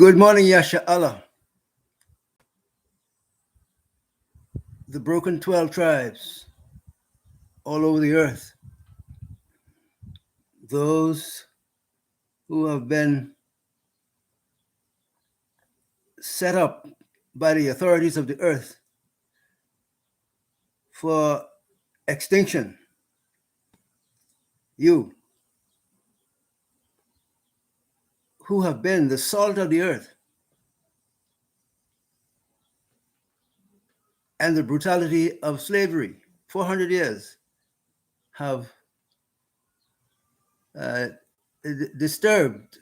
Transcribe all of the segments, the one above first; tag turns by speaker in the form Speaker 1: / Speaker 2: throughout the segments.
Speaker 1: Good morning, Yasha Allah. The broken 12 tribes all over the earth, those who have been set up by the authorities of the earth for extinction. You, who have been the salt of the earth, and the brutality of slavery, 400 years, have disturbed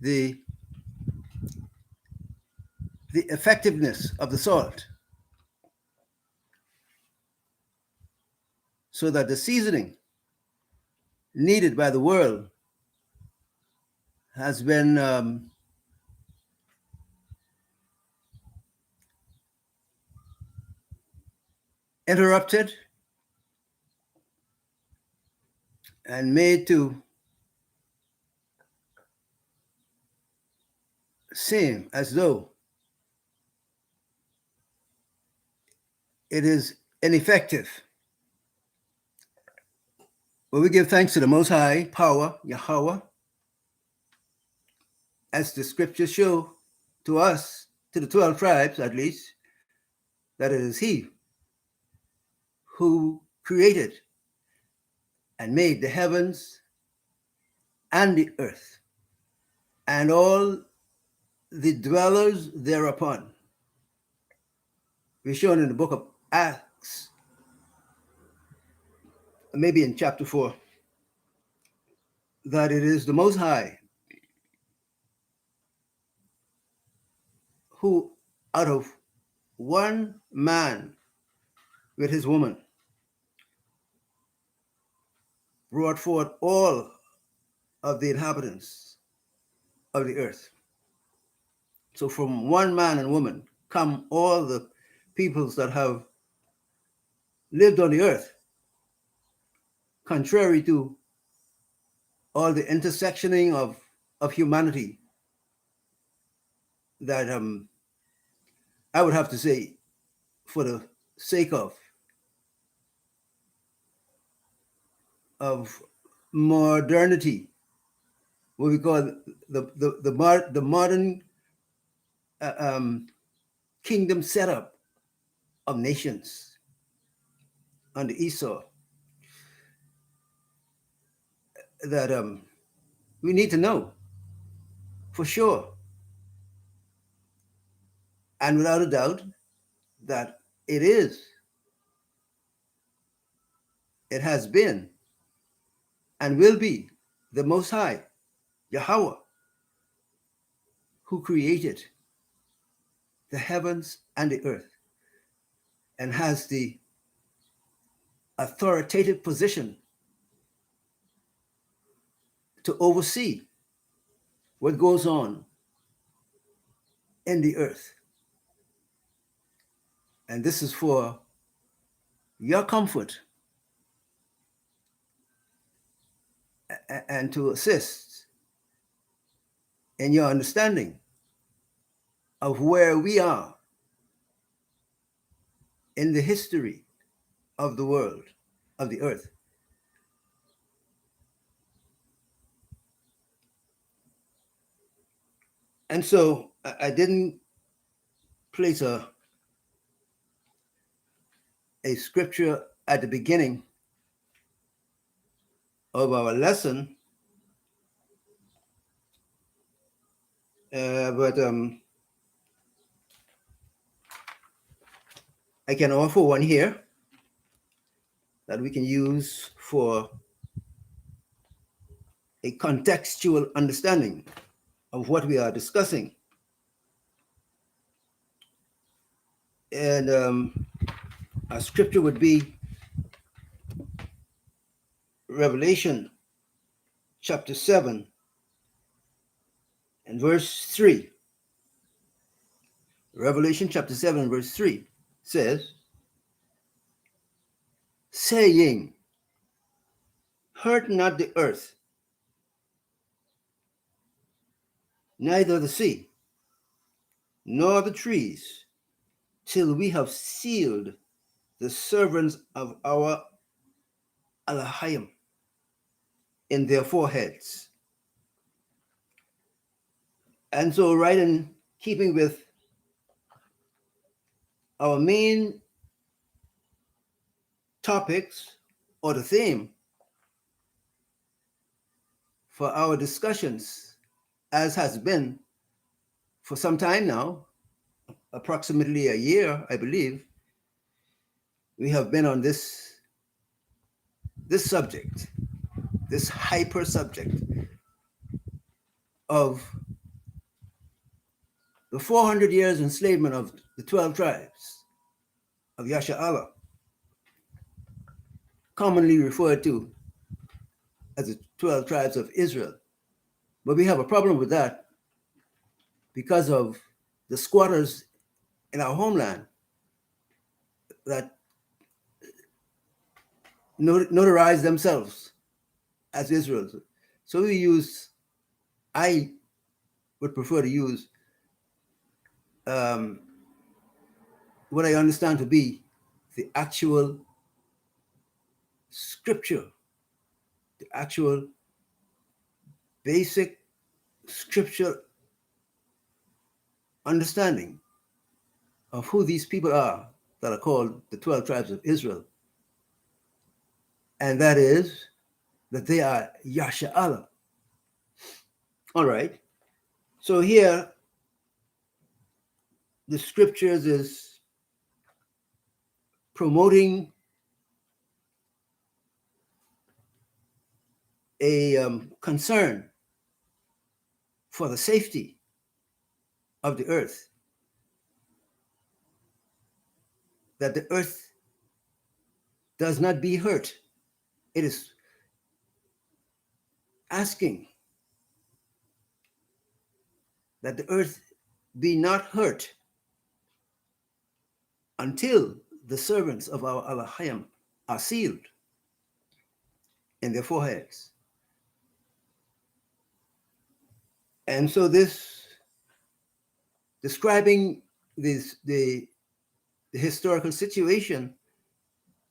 Speaker 1: the effectiveness of the salt, so that the seasoning needed by the world has been interrupted and made to seem as though it is ineffective. But we give thanks to the Most High Power, Yahweh, as the scriptures show to us, to the 12 tribes at least, that it is He who created and made the heavens and the earth and all the dwellers thereupon. We're shown in the book of Acts, maybe in chapter 4, that it is the Most High who, out of one man with his woman, brought forth all of the inhabitants of the earth. So from one man and woman come all the peoples that have lived on the earth, contrary to all the intersectioning of humanity that I would have to say, for the sake of modernity, what we call the modern kingdom setup of nations under Esaw, that we need to know for sure and without a doubt that it has been and will be the Most High, Yahweh, who created the heavens and the earth and has the authoritative position to oversee what goes on in the earth. And this is for your comfort and to assist in your understanding of where we are in the history of the world, of the earth. And so I didn't place a scripture at the beginning of our lesson, but I can offer one here that we can use for a contextual understanding of what we are discussing. And our scripture would be Revelation chapter 7 and verse 3. Revelation chapter 7 verse 3 says, saying, hurt not the earth, neither the sea, nor the trees, till we have sealed the servants of our Elohim in their foreheads. And so, right in keeping with our main topics or the theme for our discussions, as has been for some time now, approximately a year, I believe, we have been on this subject, this hyper subject of the 400 years enslavement of the 12 tribes of Yasha'Allah, commonly referred to as the 12 tribes of Israel. But we have a problem with that because of the squatters in our homeland that notarize themselves as Israel. So I would prefer to use what I understand to be the actual scripture, the actual basic scripture understanding of who these people are that are called the 12 tribes of Israel. And that is that they are Yasha'Allah. All right. So here, the scriptures is promoting a concern for the safety of the earth, that the earth does not be hurt. It is asking that the earth be not hurt until the servants of our Elohim are sealed in their foreheads. And so this, describing the historical situation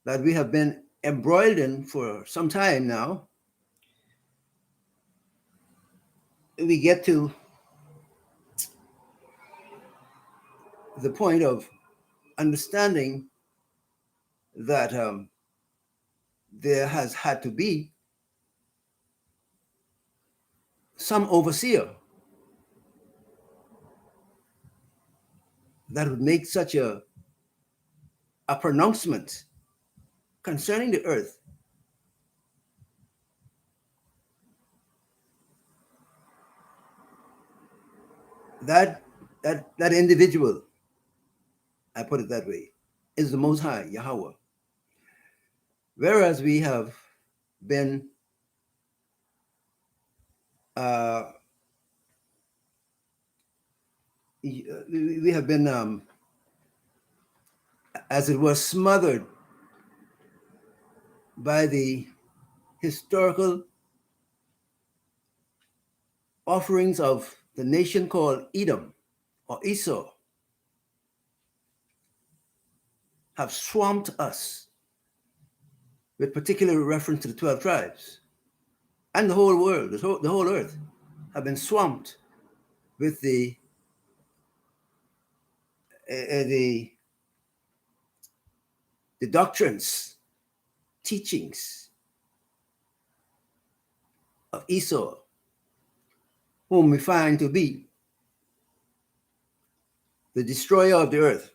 Speaker 1: that we have been embroiled in for some time now, we get to the point of understanding that there has had to be some overseer that would make such a pronouncement concerning the earth that individual, I put it that way, is the Most High, Yahweh. Whereas we have been we have been as it were smothered by the historical offerings of the nation called Edom or Esaw, have swamped us with particular reference to the 12 tribes, and the whole world, the whole earth, have been swamped with the doctrines, teachings of Esaw, whom we find to be the destroyer of the earth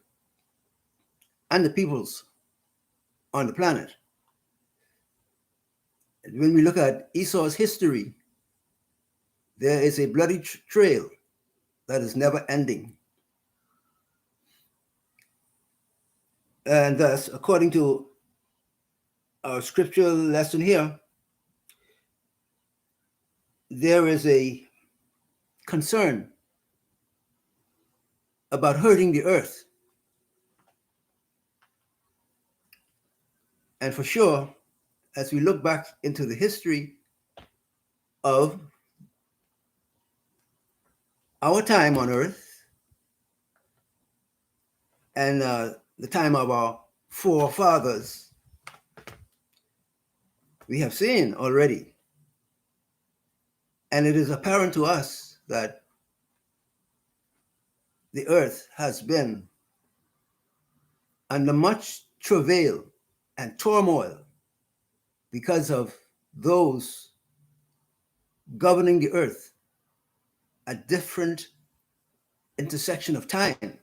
Speaker 1: and the peoples on the planet. And when we look at Esau's history, there is a bloody trail that is never ending. And thus, according to our scriptural lesson here, there is a concern about hurting the earth. And for sure, as we look back into the history of our time on earth, and the time of our forefathers, we have seen already. And it is apparent to us that the earth has been under much travail and turmoil because of those governing the earth at different intersection of time.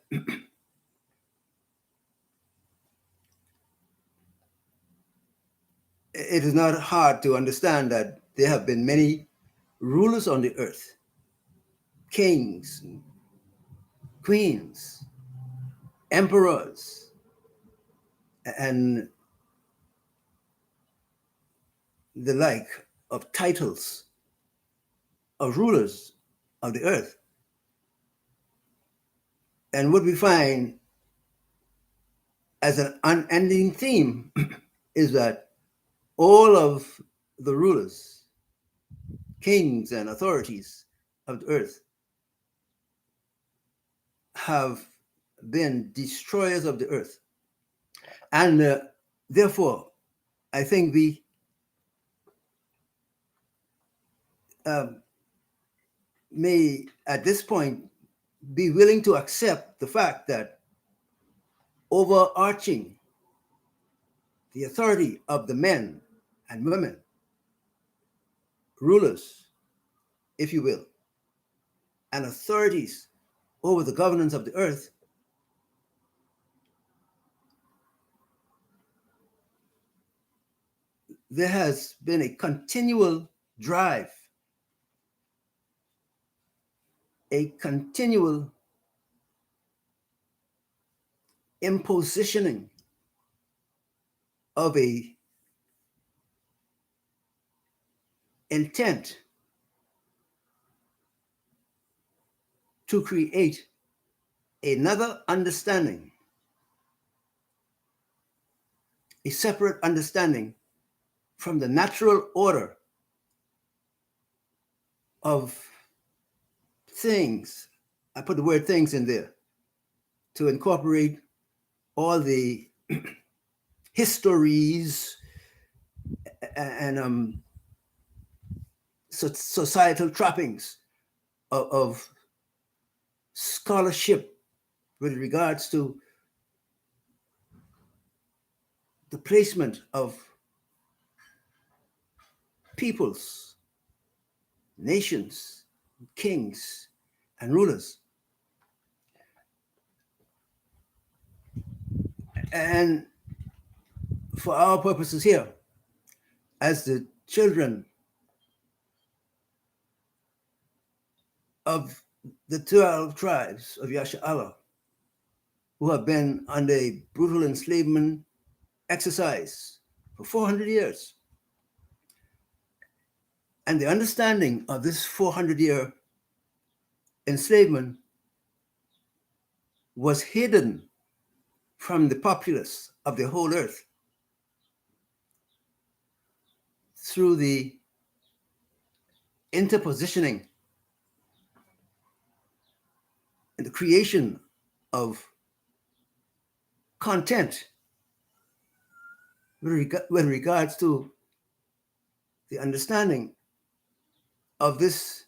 Speaker 1: It is not hard to understand that there have been many rulers on the earth, kings, queens, emperors, and the like of titles of rulers of the earth. And what we find as an unending theme is that all of the rulers, kings, and authorities of the earth have been destroyers of the earth. And therefore, I think we um, may, at this point, be willing to accept the fact that overarching the authority of the men and women, rulers, if you will, and authorities over the governance of the earth, there has been a continual drive, a continual impositioning of a intent to create another understanding, a separate understanding from the natural order of things. I put the word things in there to incorporate all the histories and societal trappings of scholarship with regards to the placement of peoples, nations, kings, and rulers. And for our purposes here, as the children of the 12 tribes of Yasha'Allah, who have been under a brutal enslavement exercise for 400 years. And the understanding of this 400-year enslavement was hidden from the populace of the whole earth through the interpositioning and the creation of content with regards to the understanding of this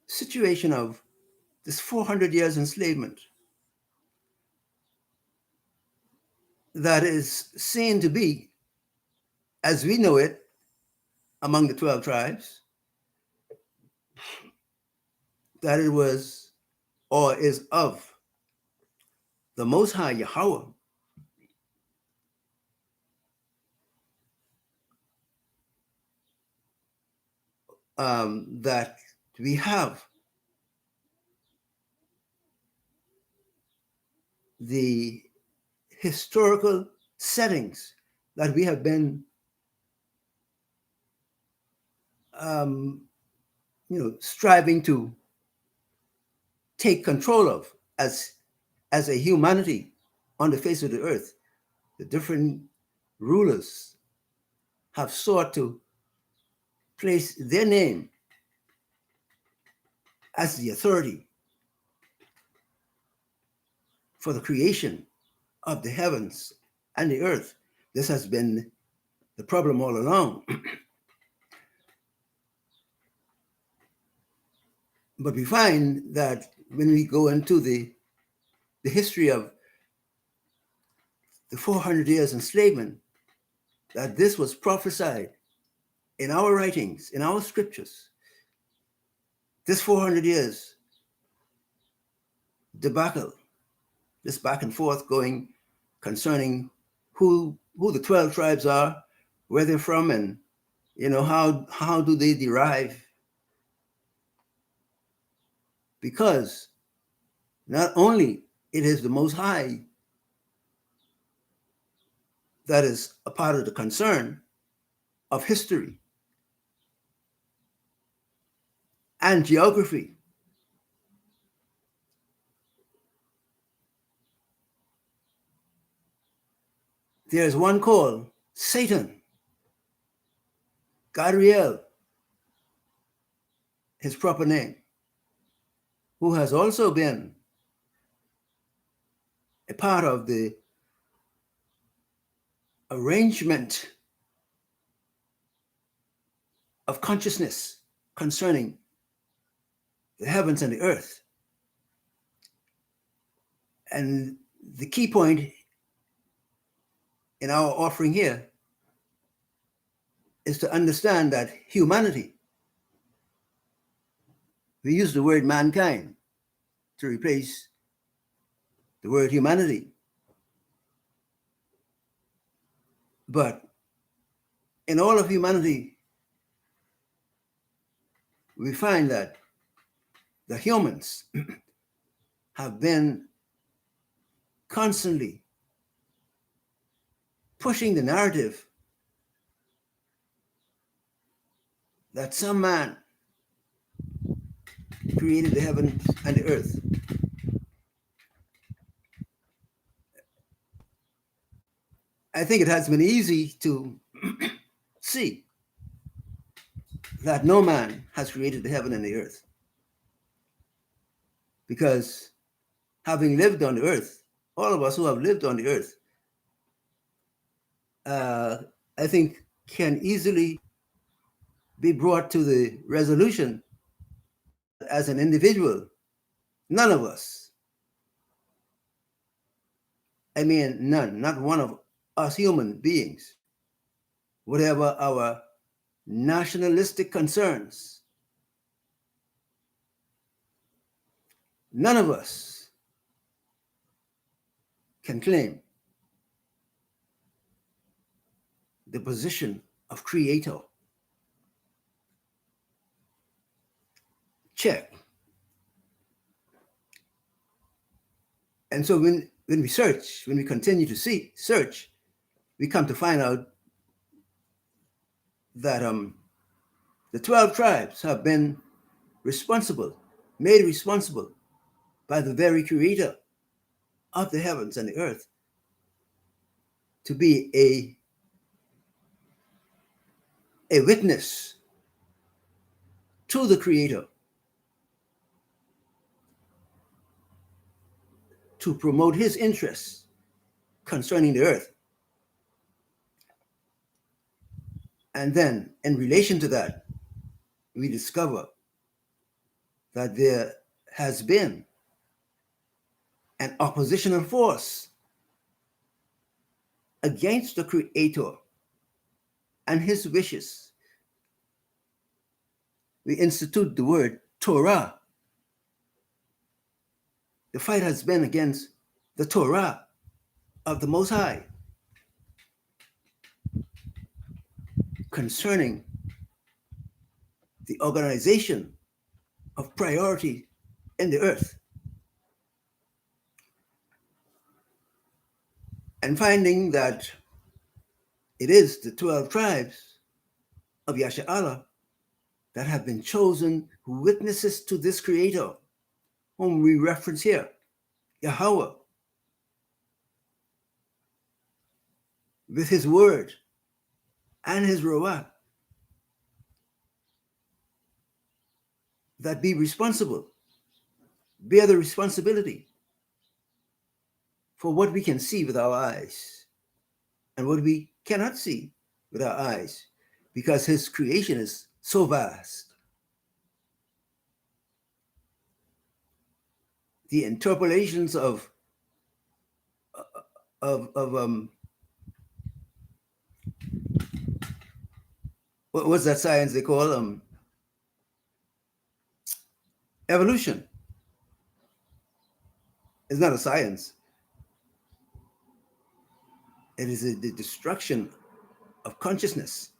Speaker 1: situation of this 400 years enslavement that is seen to be, as we know it, among the 12 tribes, that it was or is of the Most High Yahweh, that we have the historical settings that we have been striving to take control of as a humanity on the face of the earth. The different rulers have sought to place their name as the authority for the creation of the heavens and the earth. This has been the problem all along. But we find that when we go into the history of the 400 years enslavement, that this was prophesied in our writings, in our scriptures. This 400 years debacle, this back and forth going concerning who the 12 tribes are, where they're from, and how do they derive? Because not only it is the Most High that is a part of the concern of history and geography. There is one called Satan, Gabriel, his proper name, who has also been a part of the arrangement of consciousness concerning the heavens and the earth. And the key point in our offering here is to understand that humanity, we use the word mankind to replace the word humanity. But in all of humanity, we find that the humans have been constantly pushing the narrative that some man created the heavens and the earth. I think it has been easy to see that no man has created the heaven and the earth. Because having lived on the earth, all of us who have lived on the earth, I think can easily be brought to the resolution that as an individual, none of us, I mean none, not one of us human beings, whatever our nationalistic concerns, none of us can claim the position of creator. Check. And so when we search, when we continue to search, we come to find out that the 12 tribes have been made responsible by the very creator of the heavens and the earth to be a witness to the creator, to promote his interests concerning the earth. And then in relation to that, we discover that there has been an oppositional force against the creator and his wishes. We institute the word Torah. The fight has been against the Torah of the Most High concerning the organization of priority in the earth. And finding that it is the 12 tribes of Yasha'Allah that have been chosen witnesses to this creator, whom we reference here, Yahweh, with his word and his Ruach, that be responsible, bear the responsibility for what we can see with our eyes and what we cannot see with our eyes, because his creation is so vast. The interpolations of what's that science they call evolution. It's not a science. It is the destruction of consciousness.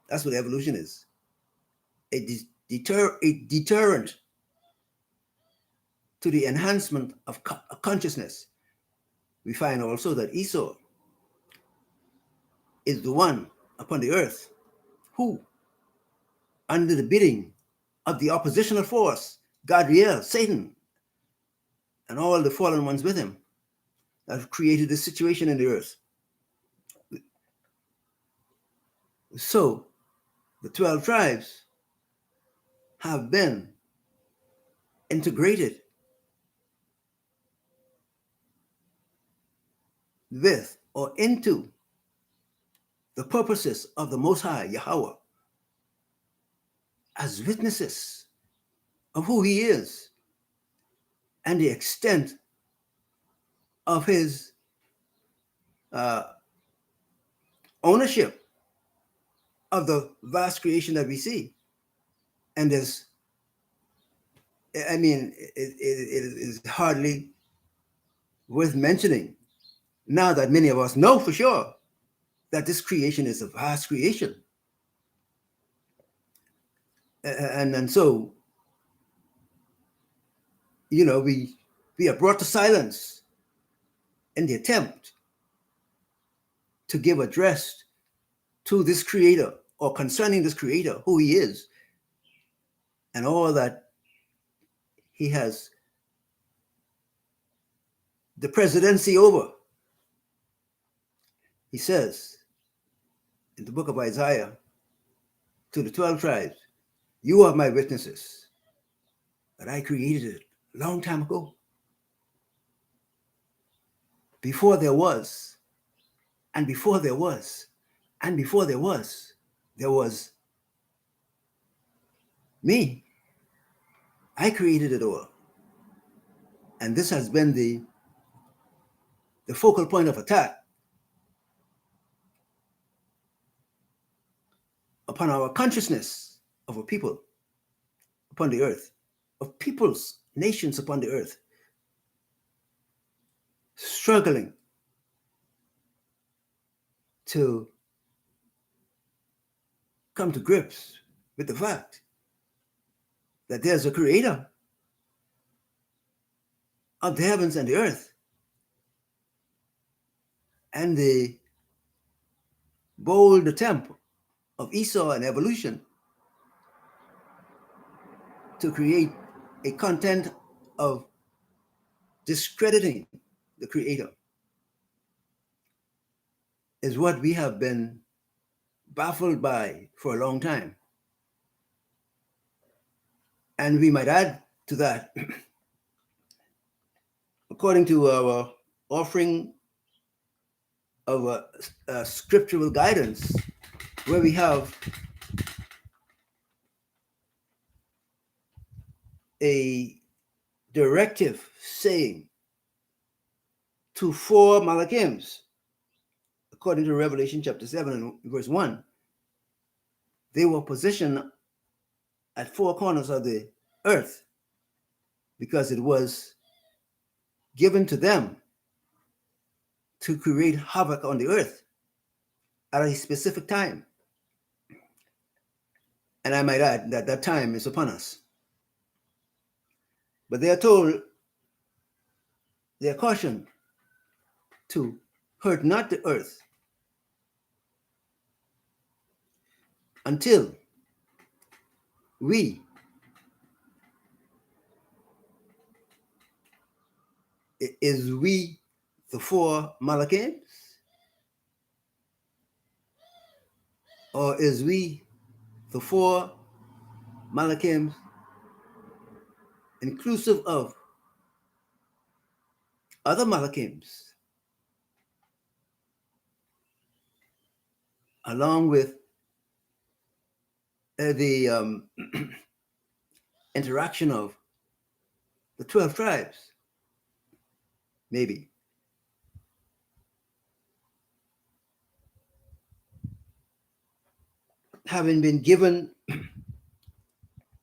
Speaker 1: That's what evolution is. A deterrent to the enhancement of consciousness. We find also that Esau is the one upon the earth who, under the bidding of the oppositional force, Gadriel, Satan, and all the fallen ones with him, have created this situation in the earth. So the 12 tribes have been integrated with or into the purposes of the Most High, Yahweh, as witnesses of who he is and the extent of his ownership of the vast creation that we see. And there's, I mean, it is hardly worth mentioning now that many of us know for sure that this creation is a vast creation. And so, you know, we are brought to silence in the attempt to give address to this creator, or concerning this creator, who he is, and all that he has the presidency over. He says in the book of Isaiah to the 12 tribes, you are my witnesses that I created it a long time ago. Before there was, and before there was, and before there was me. I created it all. And this has been the focal point of attack upon our consciousness of a people upon the earth, of peoples, nations upon the earth, struggling to come to grips with the fact that there's a creator of the heavens and the earth, and the bold attempt of Esaw and evolution to create a content of discrediting the creator is what we have been baffled by for a long time. And we might add to that, according to our offering of scriptural guidance, where we have a directive saying to 4 Malachims, according to Revelation chapter 7 and verse 1, they were positioned at 4 corners of the earth because it was given to them to create havoc on the earth at a specific time. And I might add that that time is upon us. But they are told, they are cautioned to hurt not the earth until we is we the 4 Malachims, or is we the 4 Malachims inclusive of other malachims, along with the interaction of the 12 tribes, maybe, having been given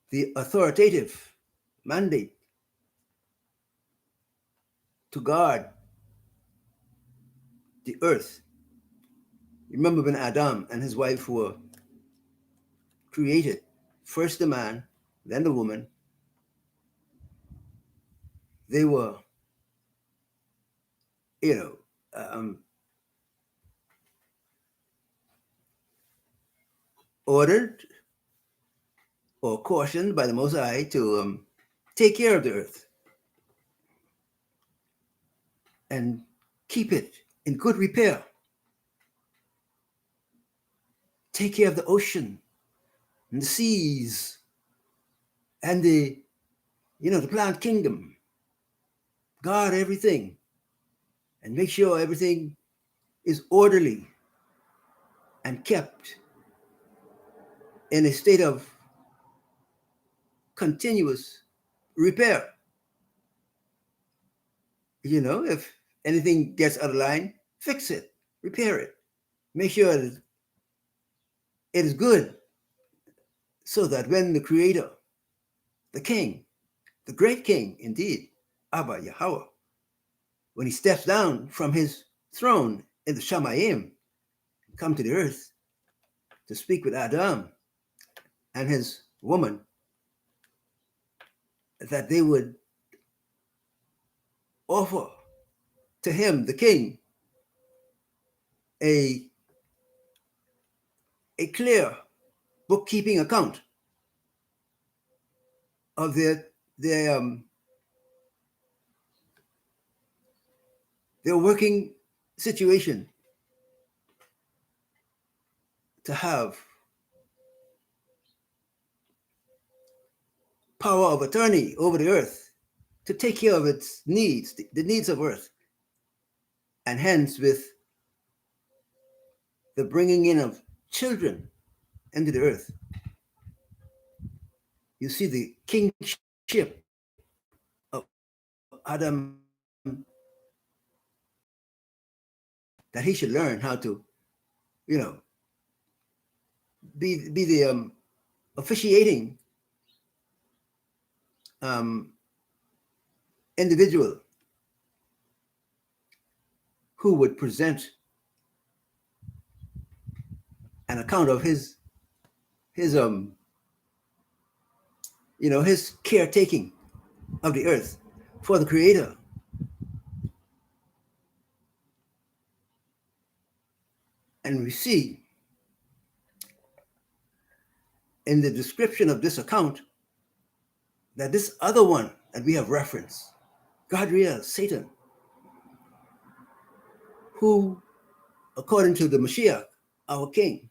Speaker 1: the authoritative mandate to guard the earth. Remember when Adam and his wife were created, first the man, then the woman, they were, you know, ordered or cautioned by the Most High to take care of the earth and keep it in good repair. Take care of the ocean and the seas and the plant kingdom. Guard everything and make sure everything is orderly and kept in a state of continuous repair. If anything gets out of line, fix it, repair it, make sure that it is good, so that when the Creator, the King, the great King indeed, Abba Yahweh, when he steps down from his throne in the Shamayim, come to the earth to speak with Adam and his woman, that they would offer to him, the king, a clear bookkeeping account of their working situation, to have power of attorney over the earth, to take care of its needs, the needs of earth, and hence with the bringing in of children into the earth, you see the kingship of Adam, that he should learn how to, be the officiating individual who would present an account of his his caretaking of the earth for the Creator. And we see in the description of this account that this other one that we have referenced, Gadriel, Satan, who, according to the Mashiach, our King,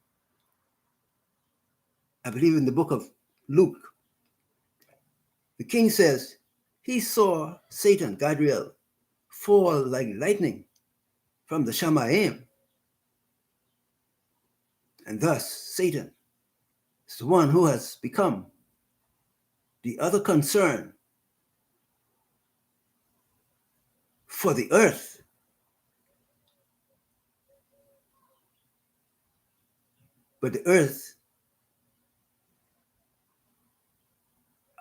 Speaker 1: I believe in the book of Luke, the king says he saw Satan, Gadriel, fall like lightning from the Shamayim. And thus, Satan is the one who has become the other concern for the earth. But the earth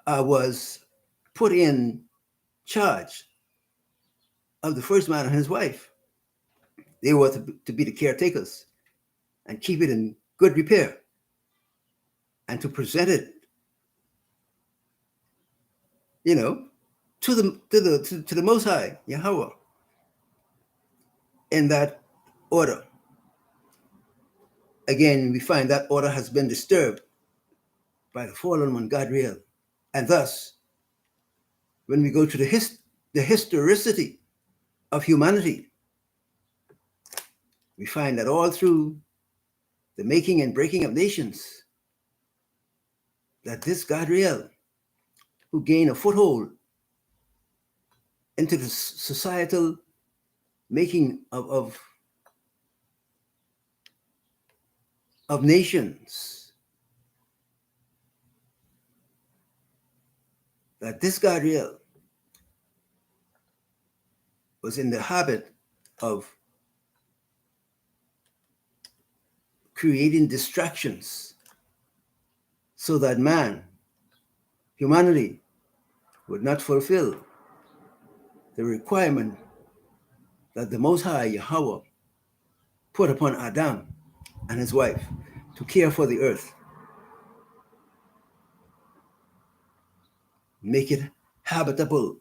Speaker 1: was put in charge of the first man and his wife. They were to be the caretakers and keep it in good repair and to present it, to the Most High, Yahweh, in that order. Again, we find that order has been disturbed by the fallen one, Gadriel. And thus, when we go to the historicity of humanity, we find that all through the making and breaking of nations, that this Gadriel, who gained a foothold into the societal making of nations, that this Gabriel was in the habit of creating distractions so that humanity, would not fulfill the requirement that the Most High Yahweh put upon Adam and his wife to care for the earth, make it habitable,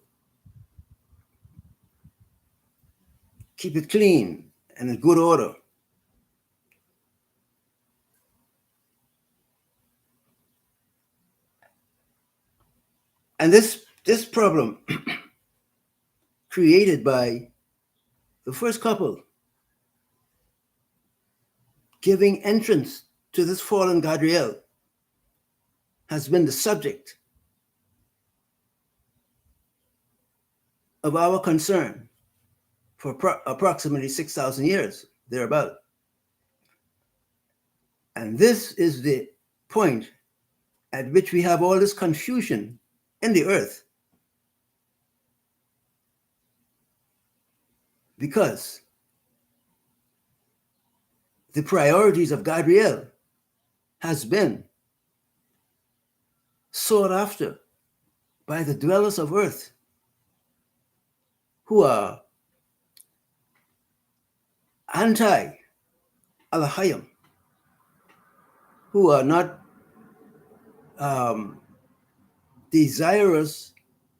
Speaker 1: keep it clean and in good order. And this problem created by the first couple giving entrance to this fallen Gadriel has been the subject of our concern for approximately 6,000 years, thereabout. And this is the point at which we have all this confusion in the earth, because the priorities of Gabriel has been sought after by the dwellers of earth, who are anti-Alahayim, who are not desirous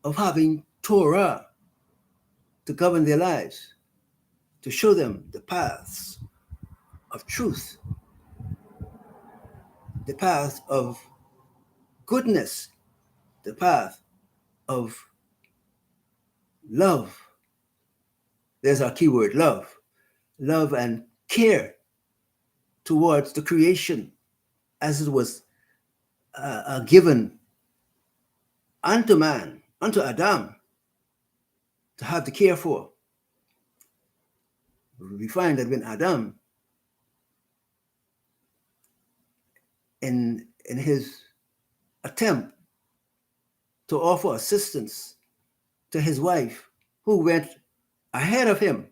Speaker 1: of having Torah to govern their lives, to show them the paths of truth, the path of goodness, the path of love. There's our keyword, love. Love and care towards the creation as it was given unto man, unto Adam, to have to care for. We find that when Adam, in his attempt to offer assistance to his wife, who went ahead of him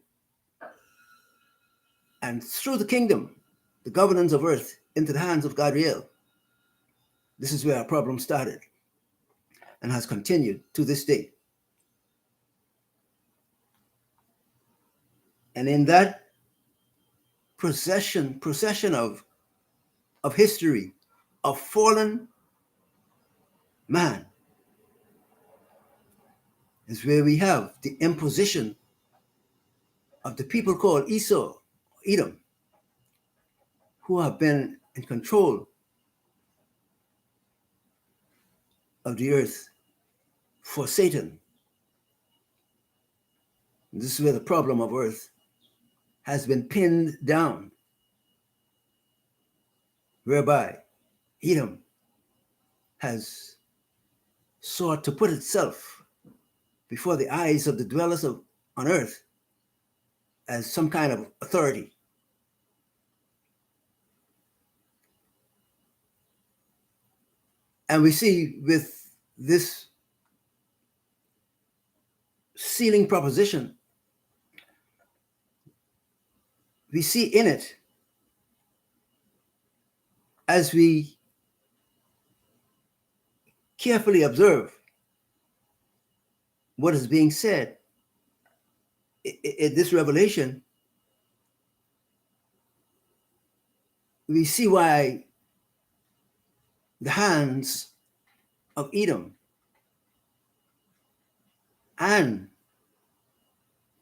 Speaker 1: and threw the kingdom, the governance of earth, into the hands of Gabriel, this is where our problem started and has continued to this day. And in that procession of history, of fallen man, is where we have the imposition of the people called Esaw, Edom, who have been in control of the earth for Satan. And this is where the problem of earth has been pinned down, whereby Edom has sought to put itself before the eyes of the dwellers on earth as some kind of authority. And we see with this sealing proposition, we see in it, as we carefully observe what is being said in this revelation, we see why the hands of Edom, and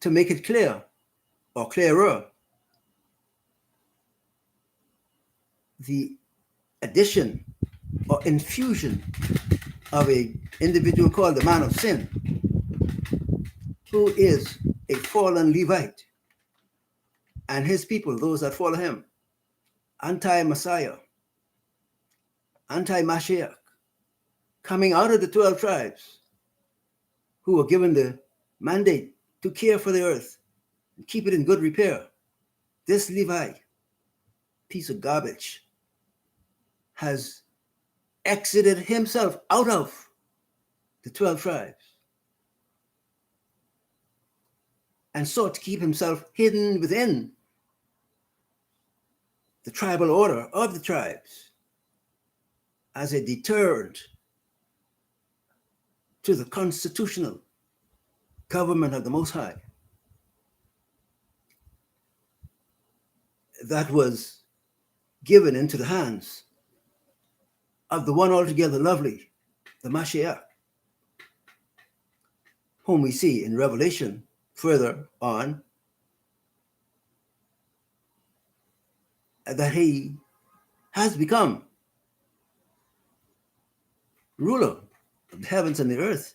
Speaker 1: to make it clear or clearer, the addition or infusion of an individual called the man of sin, who is a fallen Levite, and his people, those that follow him, anti-Messiah, anti-Mashiach, coming out of the 12 tribes, who were given the mandate to care for the earth and keep it in good repair. This Levi, piece of garbage, has exited himself out of the 12 tribes and sought to keep himself hidden within the tribal order of the tribes as a deterrent to the constitutional government of the Most High that was given into the hands of the one altogether lovely, the Mashiach, whom we see in Revelation further on, that he has become ruler of the heavens and the earth.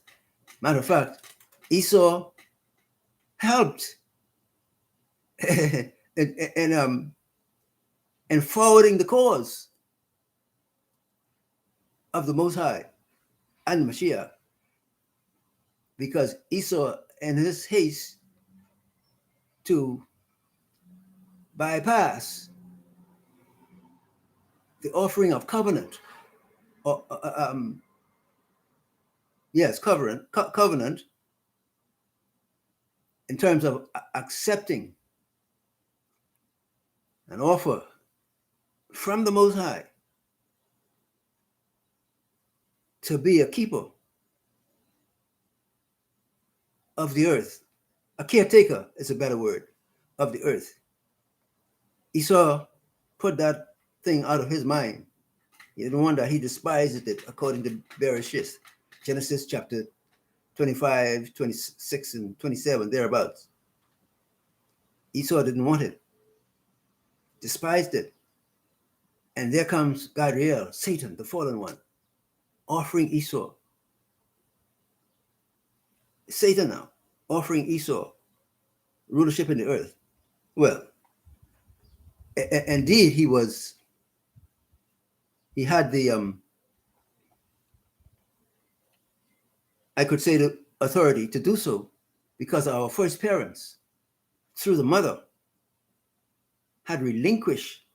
Speaker 1: Matter of fact, Esau helped in forwarding the cause of the Most High and Mashiach, because Esau, in his haste to bypass the offering of covenant, or covenant, in terms of accepting an offer from the Most High to be a keeper of the earth, a caretaker is a better word, of the earth. Esau put that thing out of his mind. No wonder he despised it, according to Bereshith, Genesis chapter 25, 26, and 27, thereabouts. Esau didn't want it, despised it. And there comes Gabriel, Satan, the fallen one, offering Esau. Satan now, offering Esau rulership in the earth. Well, indeed, he had the, I could say, the authority to do so, because our first parents, through the mother, had relinquished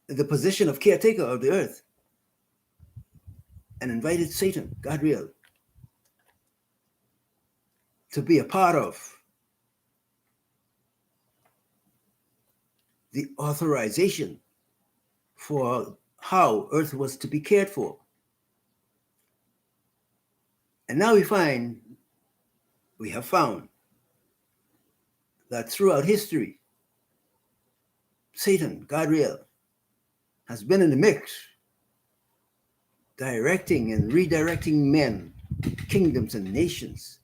Speaker 1: the position of caretaker of the earth and invited Satan, Gabriel, to be a part of the authorization for how earth was to be cared for. And now we have found that throughout history, Satan, Gabriel, has been in the mix, directing and redirecting men, kingdoms, and nations,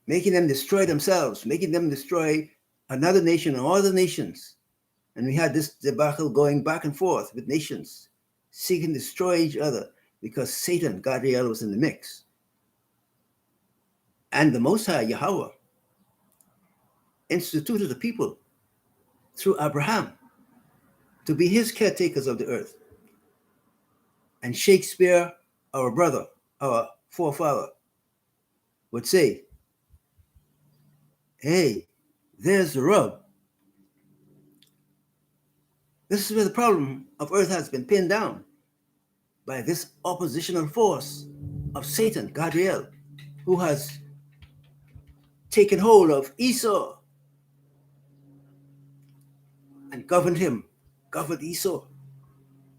Speaker 1: making them destroy themselves, making them destroy another nation or other nations. And we had this debacle going back and forth with nations, seeking to destroy each other, because Satan, Gabriel, was in the mix. And the Most High, Yahweh, instituted the people through Abraham to be his caretakers of the earth. And Shakespeare, our brother, our forefather, would say, hey, there's the rub. This is where the problem of earth has been pinned down, by this oppositional force of Satan, Gabriel, who has taken hold of Esau and governed Esau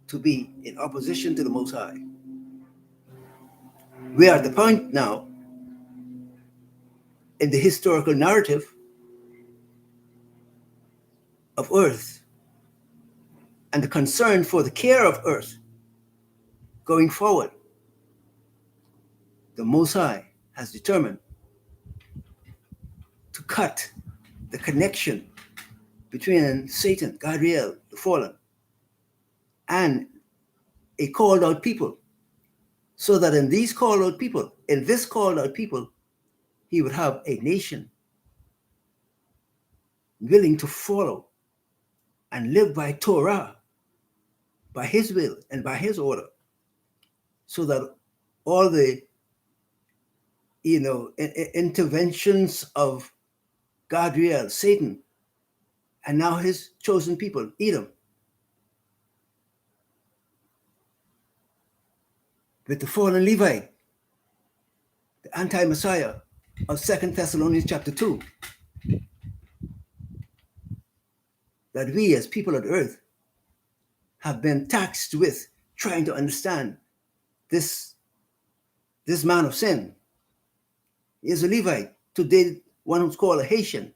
Speaker 1: to be in opposition to the Most High. We are at the point now in the historical narrative of earth and the concern for the care of earth going forward. The Most High has determined to cut the connection between Satan, Gabriel, the fallen, and a called out people, so that in this called out people, he would have a nation willing to follow and live by Torah, by his will and by his order, so that all the interventions of Gadriel, Satan, and now his chosen people, Edom, with the fallen Levite, the anti-Messiah of 2 Thessalonians chapter 2, that we as people of earth have been taxed with trying to understand this man of sin. He is a Levite. Today, one who's called a Haitian.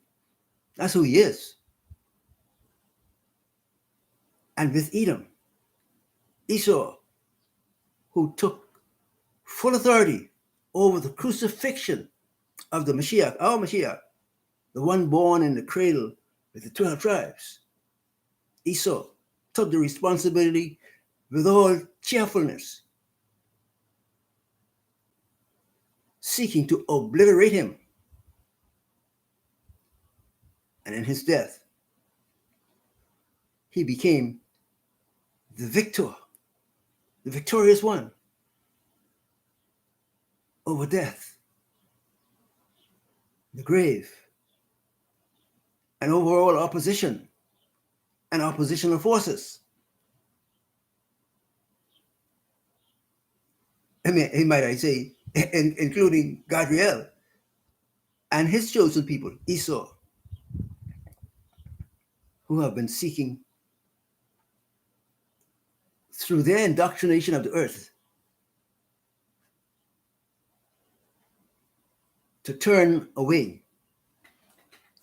Speaker 1: That's who he is. And with Edom, Esaw, who took full authority over the crucifixion of the Mashiach, our Mashiach, the one born in the cradle with the 12 tribes. Esaw took the responsibility with all cheerfulness, seeking to obliterate him. And in his death, he became the victor, the victorious one over death, the grave, and over all opposition and oppositional forces. Might I say, including Gadriel and his chosen people, Esaw, who have been seeking through their indoctrination of the earth to turn away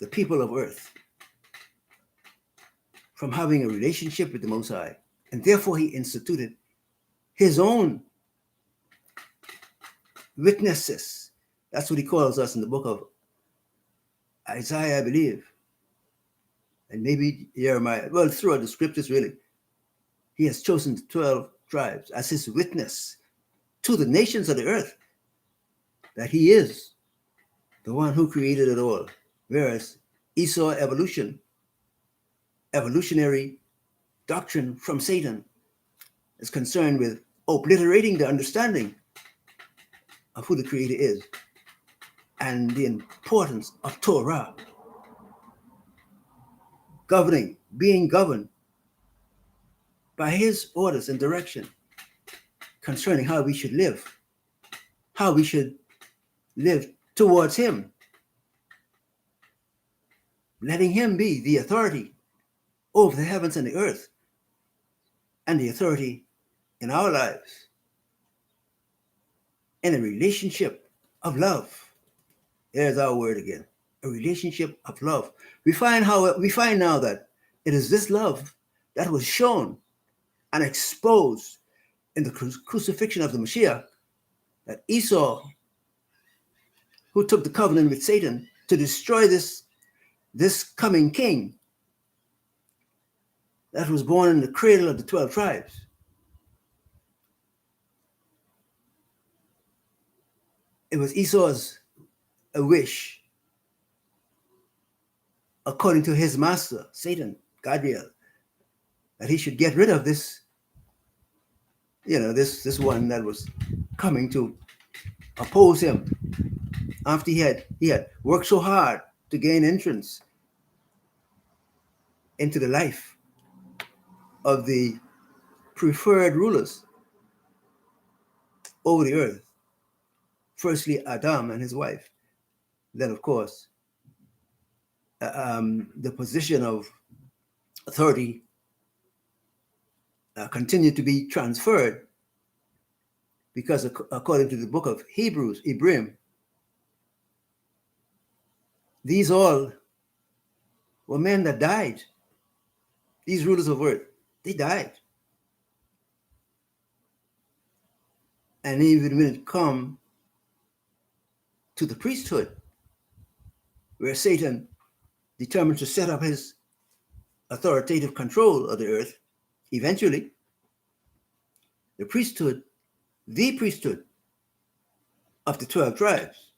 Speaker 1: the people of earth from having a relationship with the Most High. And therefore he instituted his own witnesses. That's what he calls us in the book of Isaiah, I believe, and maybe Jeremiah. Well, throughout the scriptures, really, he has chosen the 12 tribes as his witness to the nations of the earth that he is the one who created it all. Whereas Esaw evolutionary doctrine from Satan, is concerned with obliterating the understanding of who the Creator is and the importance of Torah, being governed by his orders and direction concerning how we should live towards him, letting him be the authority over the heavens and the earth and the authority in our lives in a relationship of love. There's our word again, a relationship of love. We find now that it is this love that was shown and exposed in the crucifixion of the Mashiach, that Esaw, who took the covenant with Satan to destroy this coming king that was born in the cradle of the 12 tribes, it was Esau's a wish, according to his master, Satan, Gadriel, that he should get rid of this, this one that was coming to oppose him after he had worked so hard to gain entrance into the life of the preferred rulers over the earth. Firstly, Adam and his wife. Then, of course, the position of authority continued to be transferred, because according to the book of Hebrews, these all were men that died. These rulers of earth, they died. And even when it come to the priesthood, where Satan determined to set up his authoritative control of the earth, eventually, the priesthood of the 12 tribes,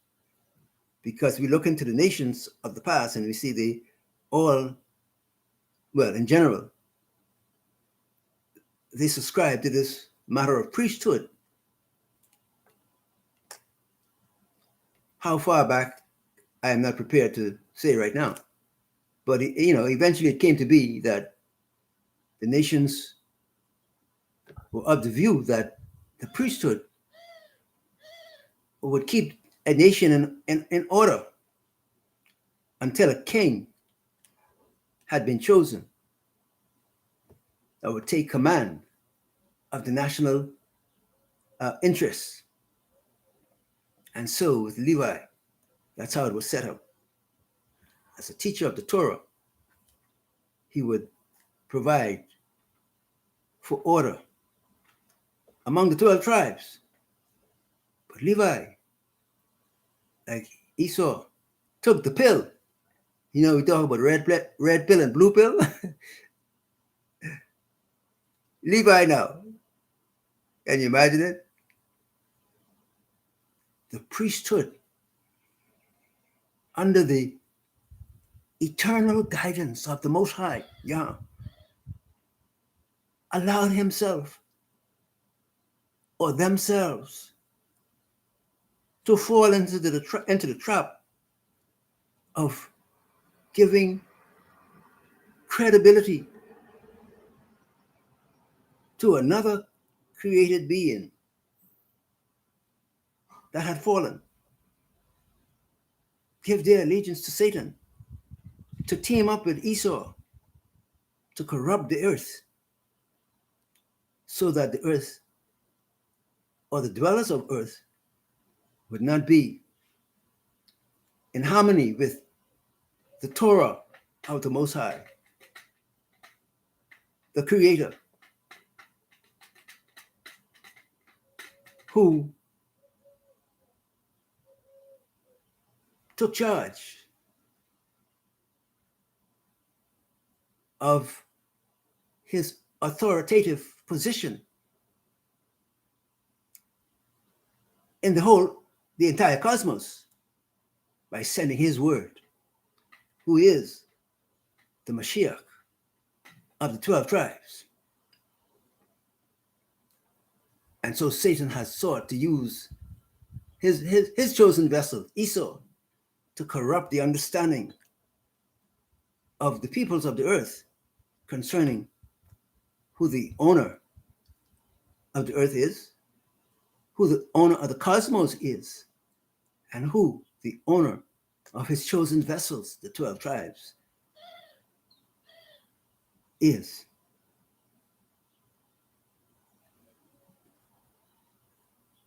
Speaker 1: because we look into the nations of the past and we see in general, they subscribe to this matter of priesthood How far back, I am not prepared to say right now. But eventually it came to be that the nations were of the view that the priesthood would keep a nation in order until a king had been chosen that would take command of the national interests. And so with Levi, that's how it was set up. As a teacher of the Torah, he would provide for order among the 12 tribes. But Levi, like Esau, took the pill. We talk about red pill and blue pill. Levi now, can you imagine it? The priesthood, under the eternal guidance of the Most High, Yah, allowed himself or themselves to fall into the trap of giving credibility to another created being that had fallen, give their allegiance to Satan, to team up with Esau, to corrupt the earth, so that the earth or the dwellers of earth would not be in harmony with the Torah of the Most High, the Creator, who took charge of his authoritative position in the entire cosmos by sending his word, who is the Mashiach of the 12 tribes. And so Satan has sought to use his chosen vessel, Esau, to corrupt the understanding of the peoples of the earth concerning who the owner of the earth is, who the owner of the cosmos is, and who the owner of his chosen vessels, the 12 tribes, is.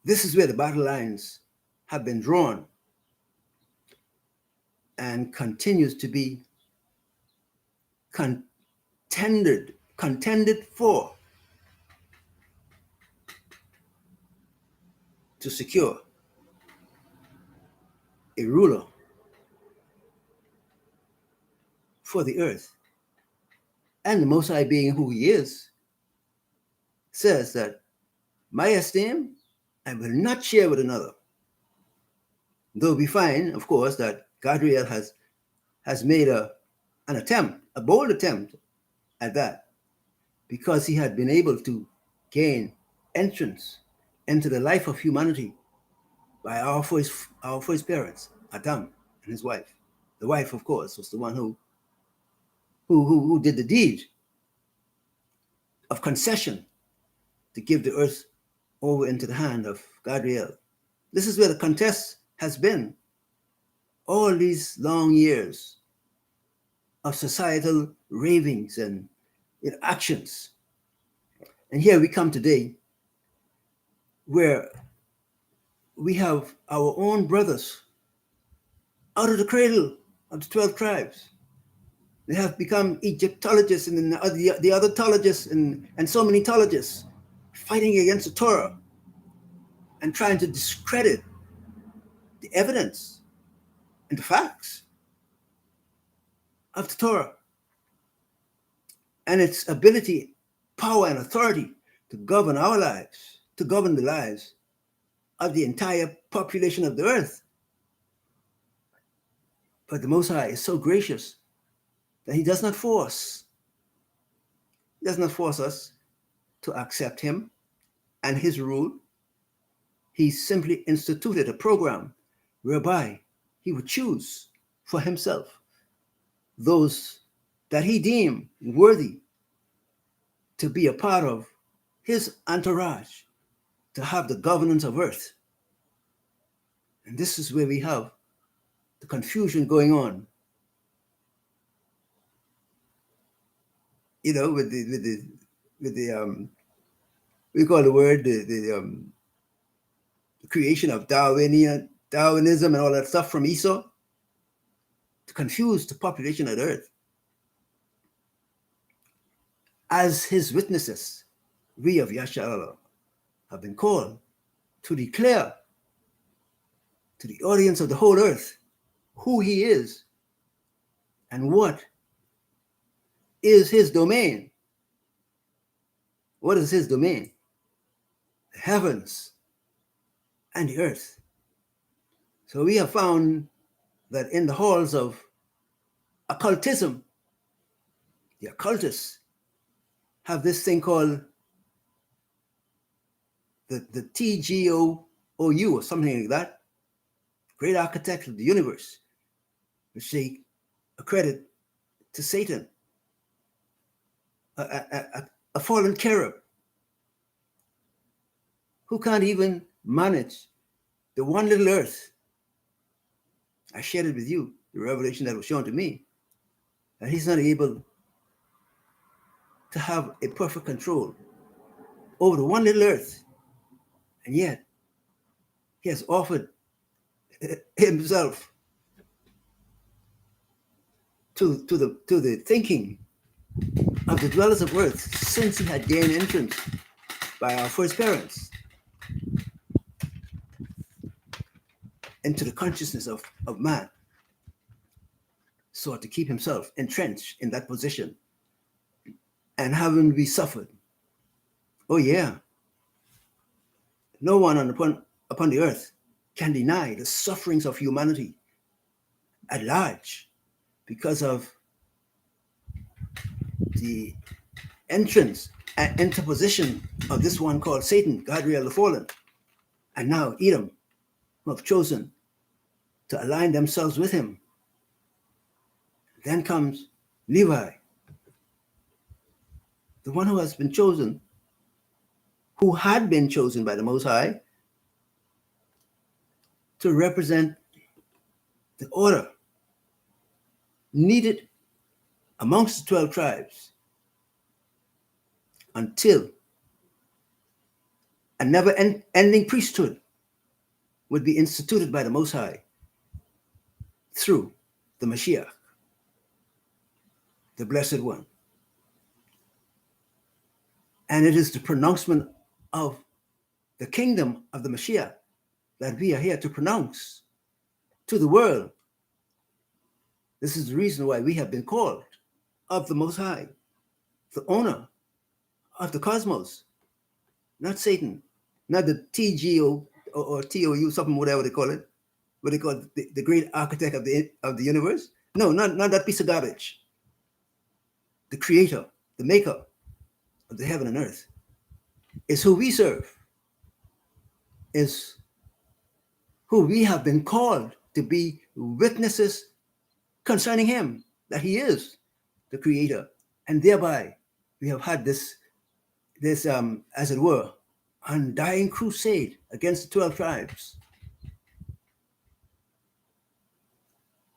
Speaker 1: This is where the battle lines have been drawn and continues to be contended for to secure a ruler for the earth. And the Most High, being who he is, says that my esteem I will not share with another. Though we find, of course, that Gabriel has made an attempt, a bold attempt at that, because he had been able to gain entrance into the life of humanity by our first parents, Adam and his wife. The wife, of course, was the one who did the deed of concession to give the earth over into the hand of Gabriel. This is where the contest has been all these long years of societal ravings and actions. And here we come today where we have our own brothers out of the cradle of the 12 tribes. They have become Egyptologists and the other tologists and so many tologists fighting against the Torah and trying to discredit the evidence and the facts of the Torah and its ability, power, and authority to govern our lives, to govern the lives of the entire population of the earth. But the Most High is so gracious that he does not force us to accept him and his rule. He simply instituted a program whereby he would choose for himself those that he deemed worthy to be a part of his entourage, to have the governance of earth. And this is where we have the confusion going on, with the we call the word the creation of Darwinism and all that stuff from Esau, to confuse the population of the earth. As his witnesses, we of Yasharallah have been called to declare to the audience of the whole earth who he is and what is his domain. What is his domain? The heavens and the earth. So we have found that in the halls of occultism, the occultists have this thing called the TGOOU or something like that, Great Architect of the Universe, which they accredit to Satan, a fallen cherub who can't even manage the one little earth. I shared it with you, the revelation that was shown to me, that he's not able to have a perfect control over the one little earth. And yet, he has offered himself to the thinking of the dwellers of earth since he had gained entrance by our first parents into the consciousness of man, so to keep himself entrenched in that position. And having we suffered, oh yeah, no one upon the earth can deny the sufferings of humanity at large because of the entrance and interposition of this one called Satan, Gadriel the Fallen, and now Edom, who have chosen to align themselves with him. Then comes Levi, the one who has been chosen, who had been chosen by the Most High to represent the order needed amongst the 12 tribes until a never-ending priesthood would be instituted by the Most High through the Mashiach, the Blessed One. And it is the pronouncement of the kingdom of the Mashiach that we are here to pronounce to the world. This is the reason why we have been called of the Most High, the owner of the cosmos, not Satan, not the TGO or TOU, something, whatever they call it, what they call the great architect of the universe. No, not that piece of garbage. The creator, the maker of the heaven and earth is who we serve, is who we have been called to be witnesses concerning him, that he is the creator. And thereby we have had this as it were, undying crusade against the 12 tribes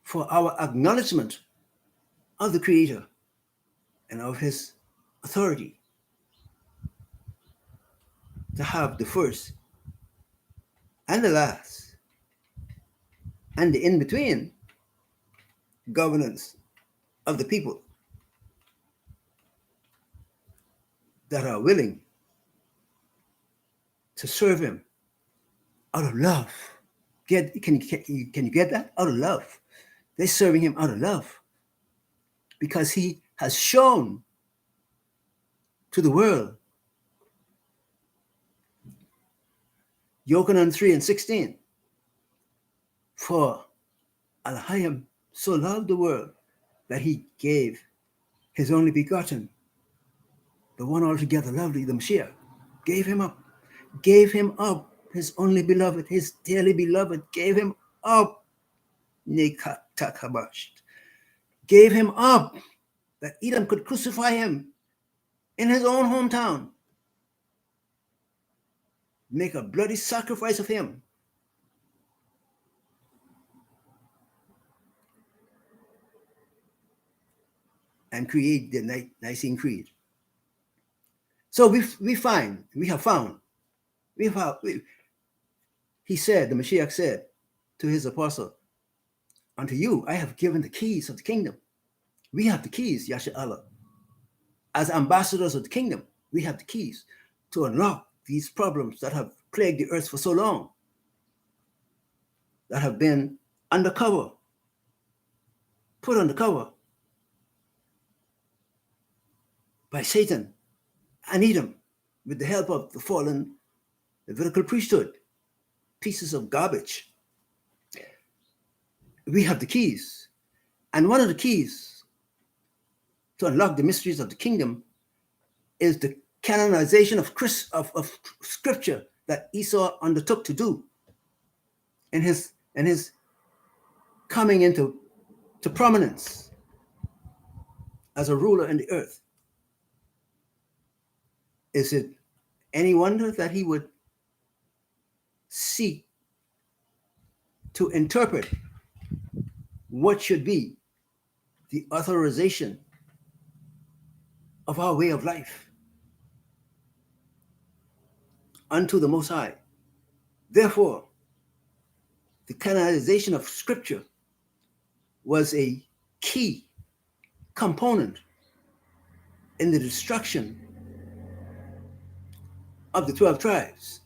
Speaker 1: for our acknowledgement of the creator and of his authority to have the first and the last and the in-between governance of the people that are willing to serve him out of love. Can you get that? Out of love. They're serving him out of love because he has shown to the world. Yochanan 3:16. For Al-Hayam so loved the world that he gave his only begotten, the one altogether lovely, the Mashiach, gave him up, his only beloved, his dearly beloved, gave him up, Nekatakabash, gave him up, that Edom could crucify him in his own hometown, make a bloody sacrifice of him. And create the Nicene Creed. So he said, the Mashiach said to his apostle, unto you I have given the keys of the kingdom. We have the keys, Yasha Allah. As ambassadors of the kingdom, we have the keys to unlock these problems that have plagued the earth for so long, that have been undercover, put undercover by Satan and Edom with the help of the fallen Levitical priesthood, pieces of garbage. We have the keys. And one of the keys to unlock the mysteries of the kingdom is the canonization of scripture that Esaw undertook to do in his coming into prominence as a ruler in the earth. Is it any wonder that he would seek to interpret what should be the authorization of our way of life unto the Most High? Therefore, the canonization of scripture was a key component in the destruction of the 12 tribes,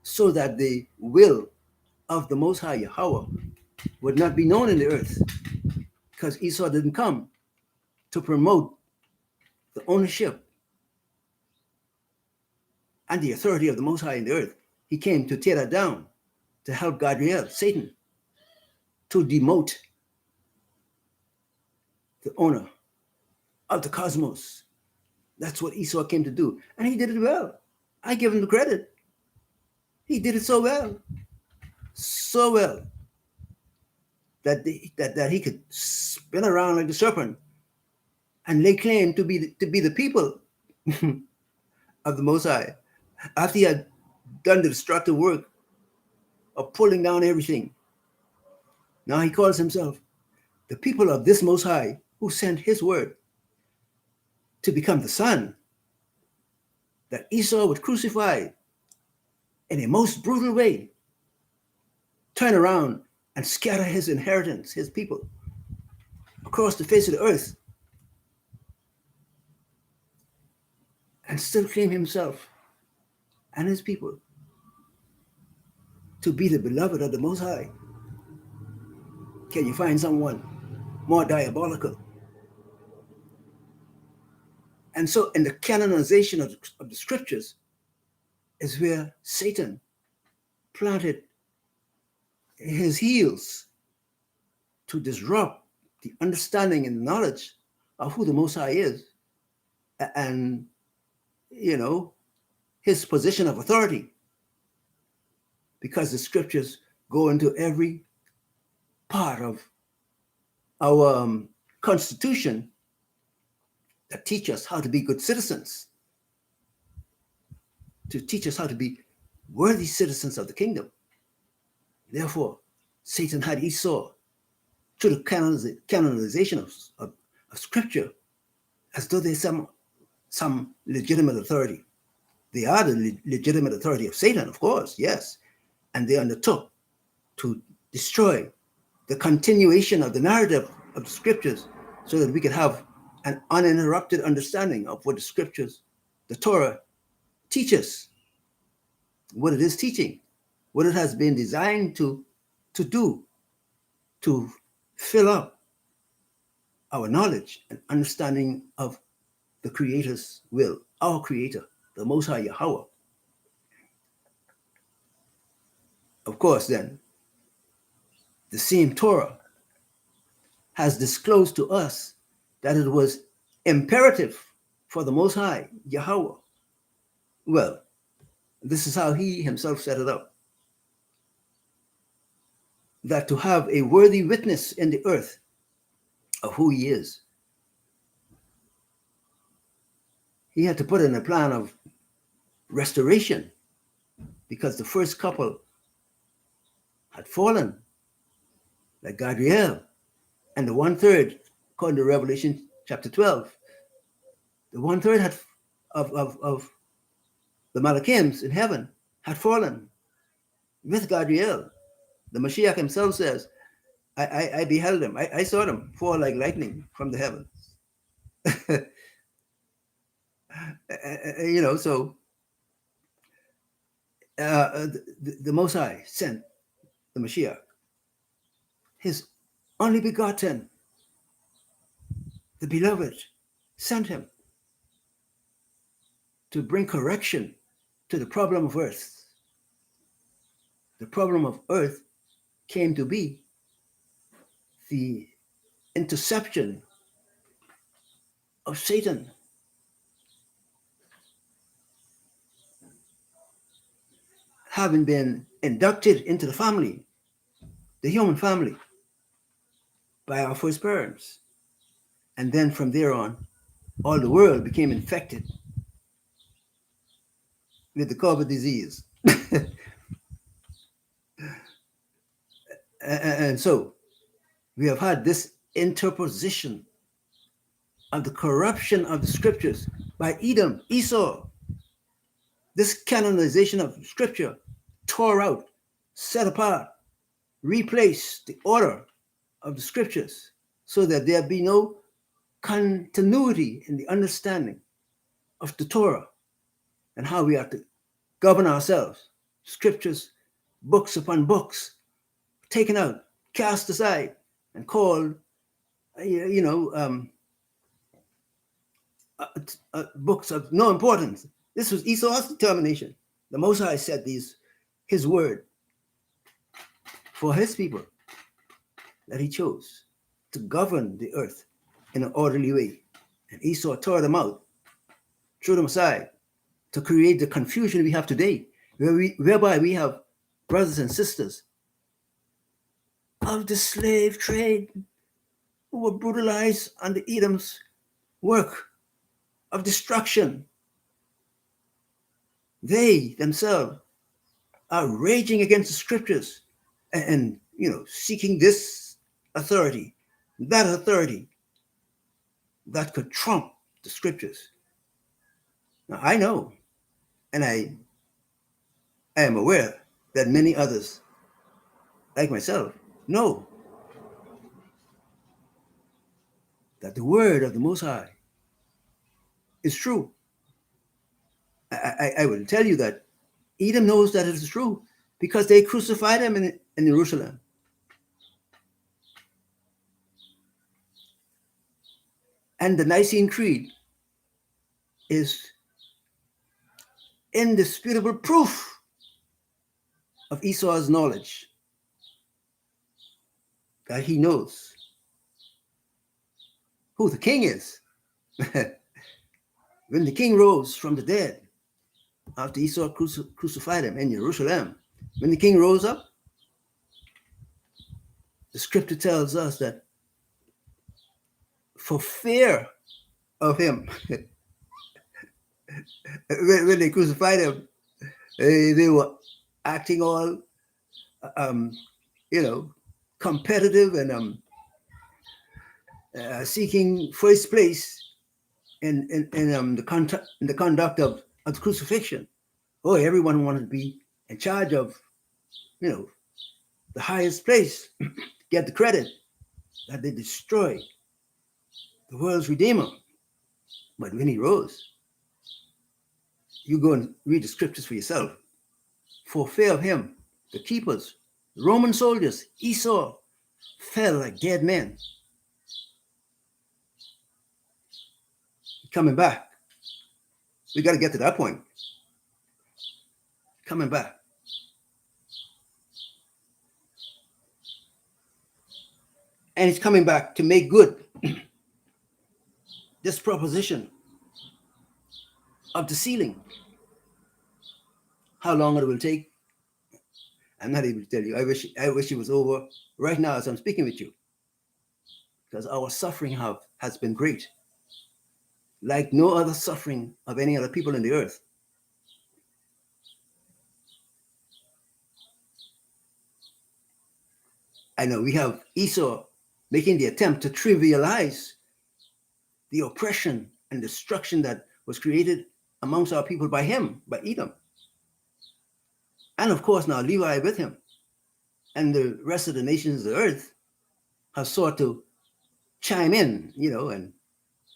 Speaker 1: so that the will of the Most High Yahweh would not be known in the earth, because Esau didn't come to promote the ownership and the authority of the Most High in the earth. He came to tear that down, to help Gadriel, Satan, to demote the owner of the cosmos. That's what Esau came to do. And he did it well. I give him the credit. He did it so well. So well that he could spin around like the serpent and lay claim to be the people of the Most High, after he had done the destructive work of pulling down everything. Now he calls himself the people of this Most High, who sent his word to become the son that Esau would crucify in a most brutal way, turn around and scatter his inheritance, his people, across the face of the earth, and still claim himself and his people to be the beloved of the Most High. Can you find someone more diabolical? And so in the canonization of the scriptures is where Satan planted his heels to disrupt the understanding and knowledge of who the Most High is, and, his position of authority, because the scriptures go into every part of our constitution that teach us how to be good citizens, to teach us how to be worthy citizens of the kingdom. Therefore, Satan had Esau through the canonization of scripture, as though there's some legitimate authority. They are the legitimate authority of Satan, of course, yes. And they undertook to destroy the continuation of the narrative of the scriptures, so that we could have an uninterrupted understanding of what the scriptures, the Torah, teaches, what it is teaching, what it has been designed to do, to fill up our knowledge and understanding of the Creator's will, our Creator, the Most High Yahweh. Of course, then, the same Torah has disclosed to us that it was imperative for the Most High Yahweh. Well, this is how he himself set it up. that to have a worthy witness in the earth of who he is, he had to put in a plan of restoration because the first couple had fallen, like Gabriel, and the one third, according to Revelation chapter 12, the one third of the Malachims in heaven had fallen with Gabriel. The Mashiach himself says, I beheld them, I saw them fall like lightning from the heavens. So the Most High sent the Mashiach, his only begotten, the beloved, sent him to bring correction to the problem of earth. The problem of earth came to be the interception of Satan, having been inducted into the family, the human family, by our first parents. And then from there on, all the world became infected with the COVID disease. And so we have had this interposition of the corruption of the scriptures by Edom, Esau. This canonization of scripture tore out, set apart, replaced the order of the scriptures so that there be no continuity in the understanding of the Torah and how we are to govern ourselves. Scriptures, books upon books, taken out, cast aside, and called, books of no importance. This was Esau's determination. The Most High said his word for his people that he chose to govern the earth in an orderly way. And Esau tore them out, threw them aside to create the confusion we have today, whereby we have brothers and sisters of the slave trade who were brutalized under Edom's work of destruction. They themselves are raging against the scriptures and seeking this authority, that authority that could trump the scriptures. Now I know, and I am aware that many others, like myself, know that the word of the Most High is true. I will tell you that Edom knows that it is true because they crucified him in Jerusalem. And the Nicene Creed is indisputable proof of Esau's knowledge that he knows who the king is. When the king rose from the dead, after Esau crucified him in Jerusalem, when the king rose up, the scripture tells us that for fear of him, when they crucified him, they were acting all, competitive and seeking first place in the conduct of the crucifixion. Oh, everyone wanted to be in charge of, the highest place, get the credit that they destroyed the world's Redeemer. But when he rose, you go and read the scriptures for yourself. For fear of him, the keepers, the Roman soldiers, Esau, fell like dead men. Coming back. We got to get to that point. Coming back. And he's coming back to make good this proposition of the sealing. How long it will take, I'm not able to tell you. I wish it was over right now as I'm speaking with you, because our suffering has been great, like no other suffering of any other people in the earth. I know we have Esau making the attempt to trivialize the oppression and destruction that was created amongst our people by him, by Edom. And of course, now Levi with him and the rest of the nations of the earth have sought to chime in, and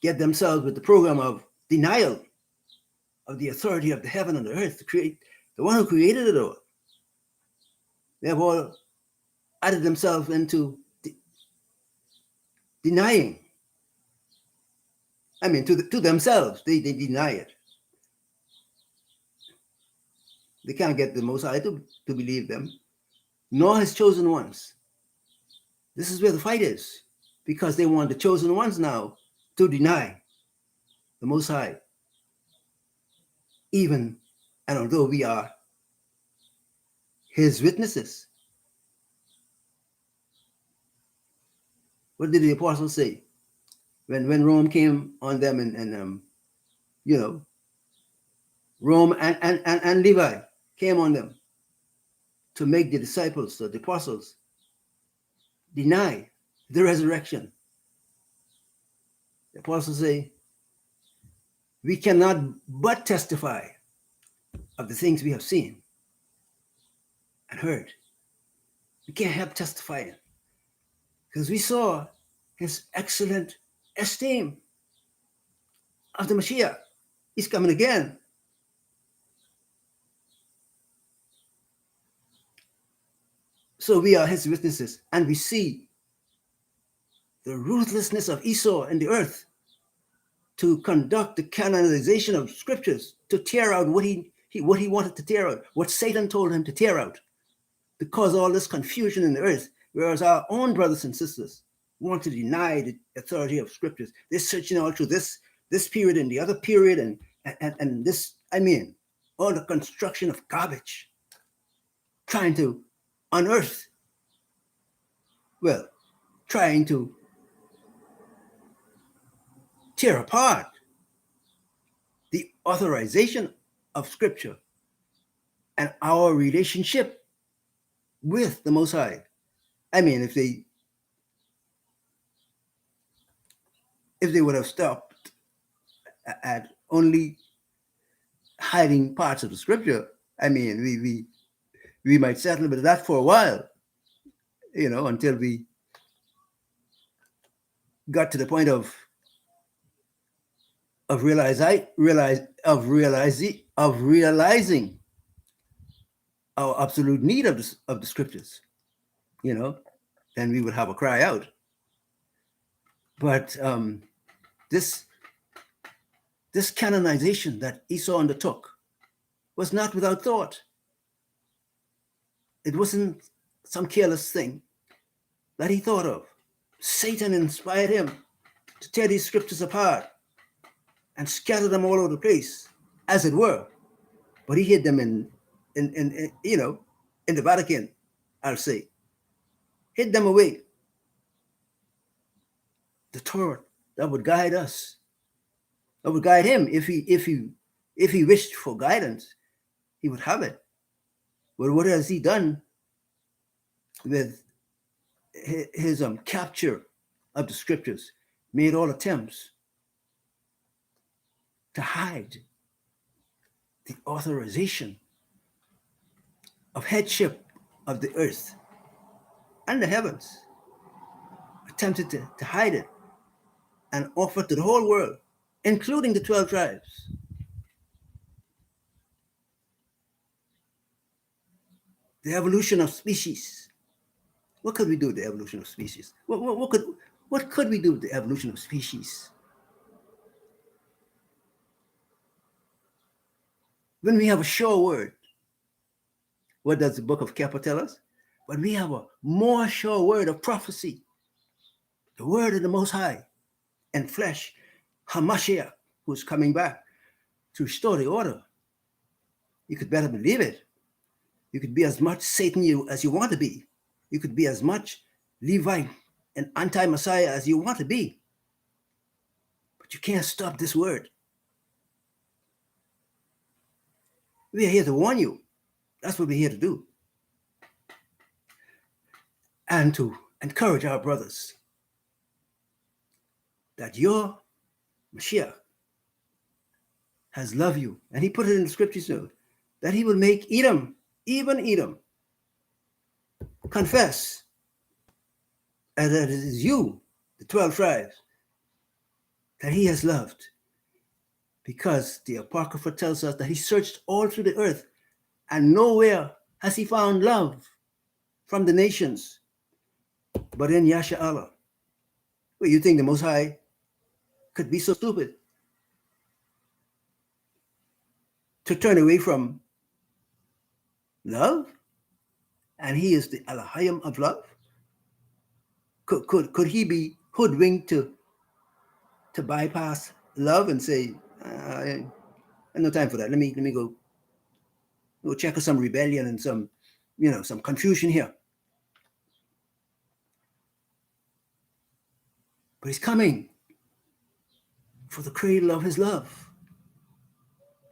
Speaker 1: get themselves with the program of denial of the authority of the heaven and the earth to create the one who created it all. They have all added themselves into denying. I mean, to themselves, they deny it. They can't get the Most High to believe them, nor his chosen ones. This is where the fight is, because they want the chosen ones now to deny the Most High. Even, and although we are his witnesses. What did the apostles say when Rome came on them, and Rome and Levi came on them to make the disciples, the apostles, deny the resurrection? The apostles say, we cannot but testify of the things we have seen and heard. We can't help testifying because we saw his excellent esteem of the Mashiach. He's coming again. So we are his witnesses, and we see the ruthlessness of Esau in the earth to conduct the canonization of scriptures, to tear out what he wanted to tear out, what Satan told him to tear out, to cause all this confusion in the earth, whereas our own brothers and sisters want to deny the authority of scriptures. They're searching all through this period and the other period, and this, all the construction of garbage, trying to unearth, trying to tear apart the authorization of scripture and our relationship with the Most High. If they would have stopped at only hiding parts of the scripture, we might settle with that for a while, until we got to the point of realizing our absolute need of the scriptures, then we would have a cry out. But this canonization that Esau undertook was not without thought. It wasn't some careless thing that he thought of. Satan inspired him to tear these scriptures apart and scatter them all over the place, as it were. But he hid them in the Vatican, I'll say. Hid them away. The Torah that would guide us, that would guide him. If he wished for guidance, he would have it. But what has he done with his capture of the scriptures? Made all attempts to hide the authorization of headship of the earth and the heavens. Attempted to hide it and offer to the whole world, including the 12 tribes. The evolution of species. What could we do with the evolution of species? What could we do with the evolution of species? When we have a sure word, what does the book of Kepha tell us? But we have a more sure word of prophecy, the word of the Most High in flesh, Hamashiach, who's coming back to restore the order. You could better believe it. You could be as much Satan as you want to be. You could be as much Levite and anti-Messiah as you want to be. But you can't stop this word. We are here to warn you. That's what we're here to do. And to encourage our brothers that your Mashiach has loved you. And he put it in the scriptures too, that he will make Edom, even Edom, confess that it is you, the 12 tribes, that he has loved. Because the Apocrypha tells us that he searched all through the earth and nowhere has he found love from the nations but in Yasha'Allah. Well, you think the Most High could be so stupid to turn away from love? And he is the Elohim of love? Could he be hoodwinked to bypass love and say, I have no time for that. Let me go check out some rebellion and some confusion here. But he's coming for the cradle of his love.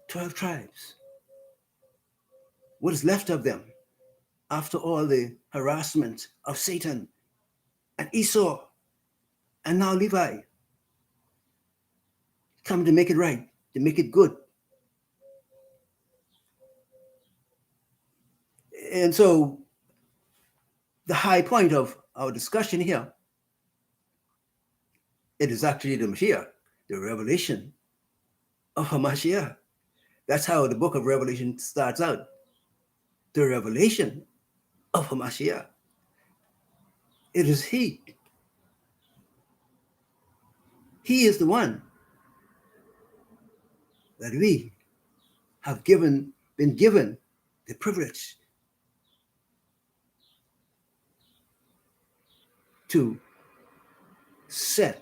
Speaker 1: 12 tribes. What is left of them after all the harassment of Satan and Esau and now Levi? Come to make it right, to make it good. And so the high point of our discussion here, it is actually the Mashiach, the revelation of Hamashiach. That's how the book of Revelation starts out. The revelation of Hamashiach. It is he. He is the one that we have been given the privilege to set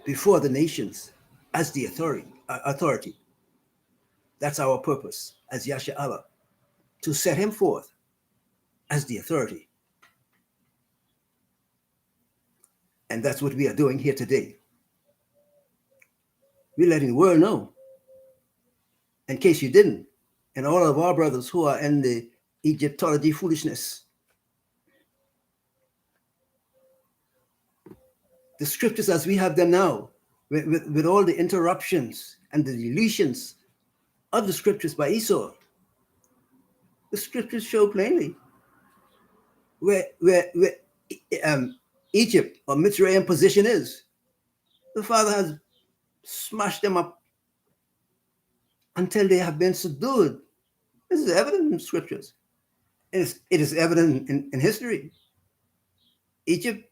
Speaker 1: before the nations as the authority. That's our purpose as Yasha'Allah, to set him forth as the authority. And that's what we are doing here today. We're letting the world know, in case you didn't, and all of our brothers who are in the Egyptology foolishness. The scriptures as we have them now, with all the interruptions and the deletions of the scriptures by Esaw, the scriptures show plainly where Egypt or Mitzrayim position is. The Father has smashed them up until they have been subdued. This is evident in scriptures. It is evident in history. Egypt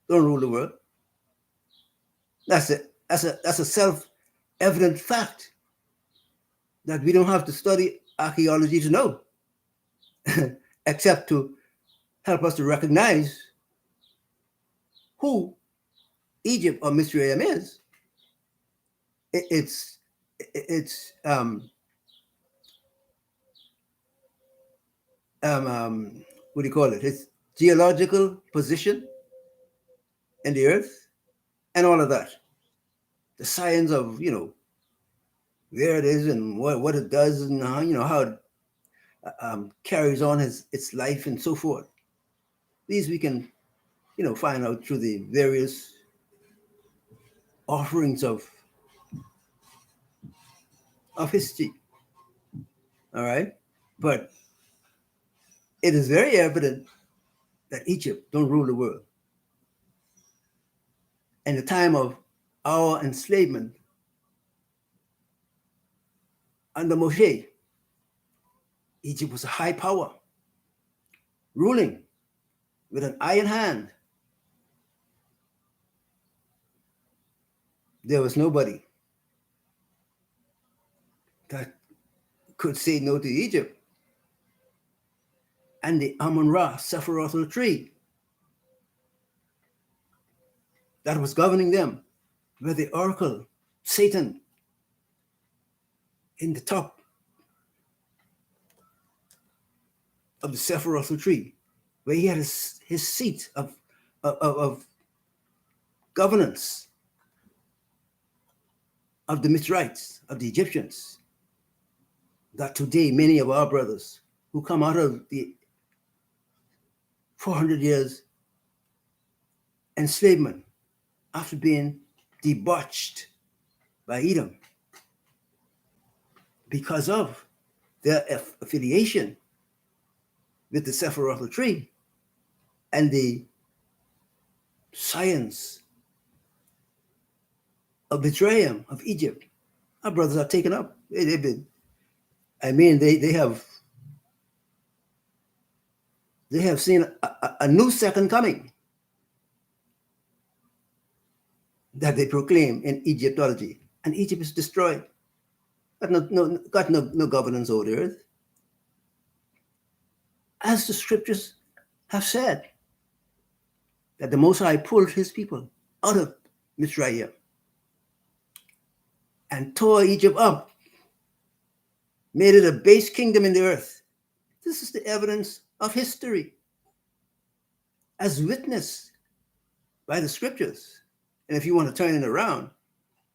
Speaker 1: don't rule the world. That's a self-evident fact that we don't have to study archaeology to know, except to help us to recognize who Egypt or Mitzrayim is. It's what do you call it? Its geological position in the earth and all of that. The science of, where it is and what it does and how it carries on its life and so forth. These we can, find out through the various offerings of history. All right? But it is very evident that Egypt don't rule the world. In the time of our enslavement under Moshe, Egypt was a high power, ruling with an iron hand. There was nobody that could say no to Egypt. And the Amun-Ra Sephirothal tree that was governing them, where the oracle, Satan, in the top of the Sephiroth tree, where he had his seat of governance of the Mithrites, of the Egyptians, that today many of our brothers who come out of the 400 years enslavement after being debauched by Edom because of their affiliation with the Sephiroth tree and the science of Mitzrayim, of Egypt. Our brothers are taken up. They've been, I mean, they have seen a new second coming that they proclaim in Egyptology. And Egypt is destroyed. Got no governance over the earth. As the scriptures have said, that the Most High pulled his people out of Mitzrayim and tore Egypt up, made it a base kingdom in the earth. This is the evidence of history as witnessed by the scriptures. And if you want to turn it around,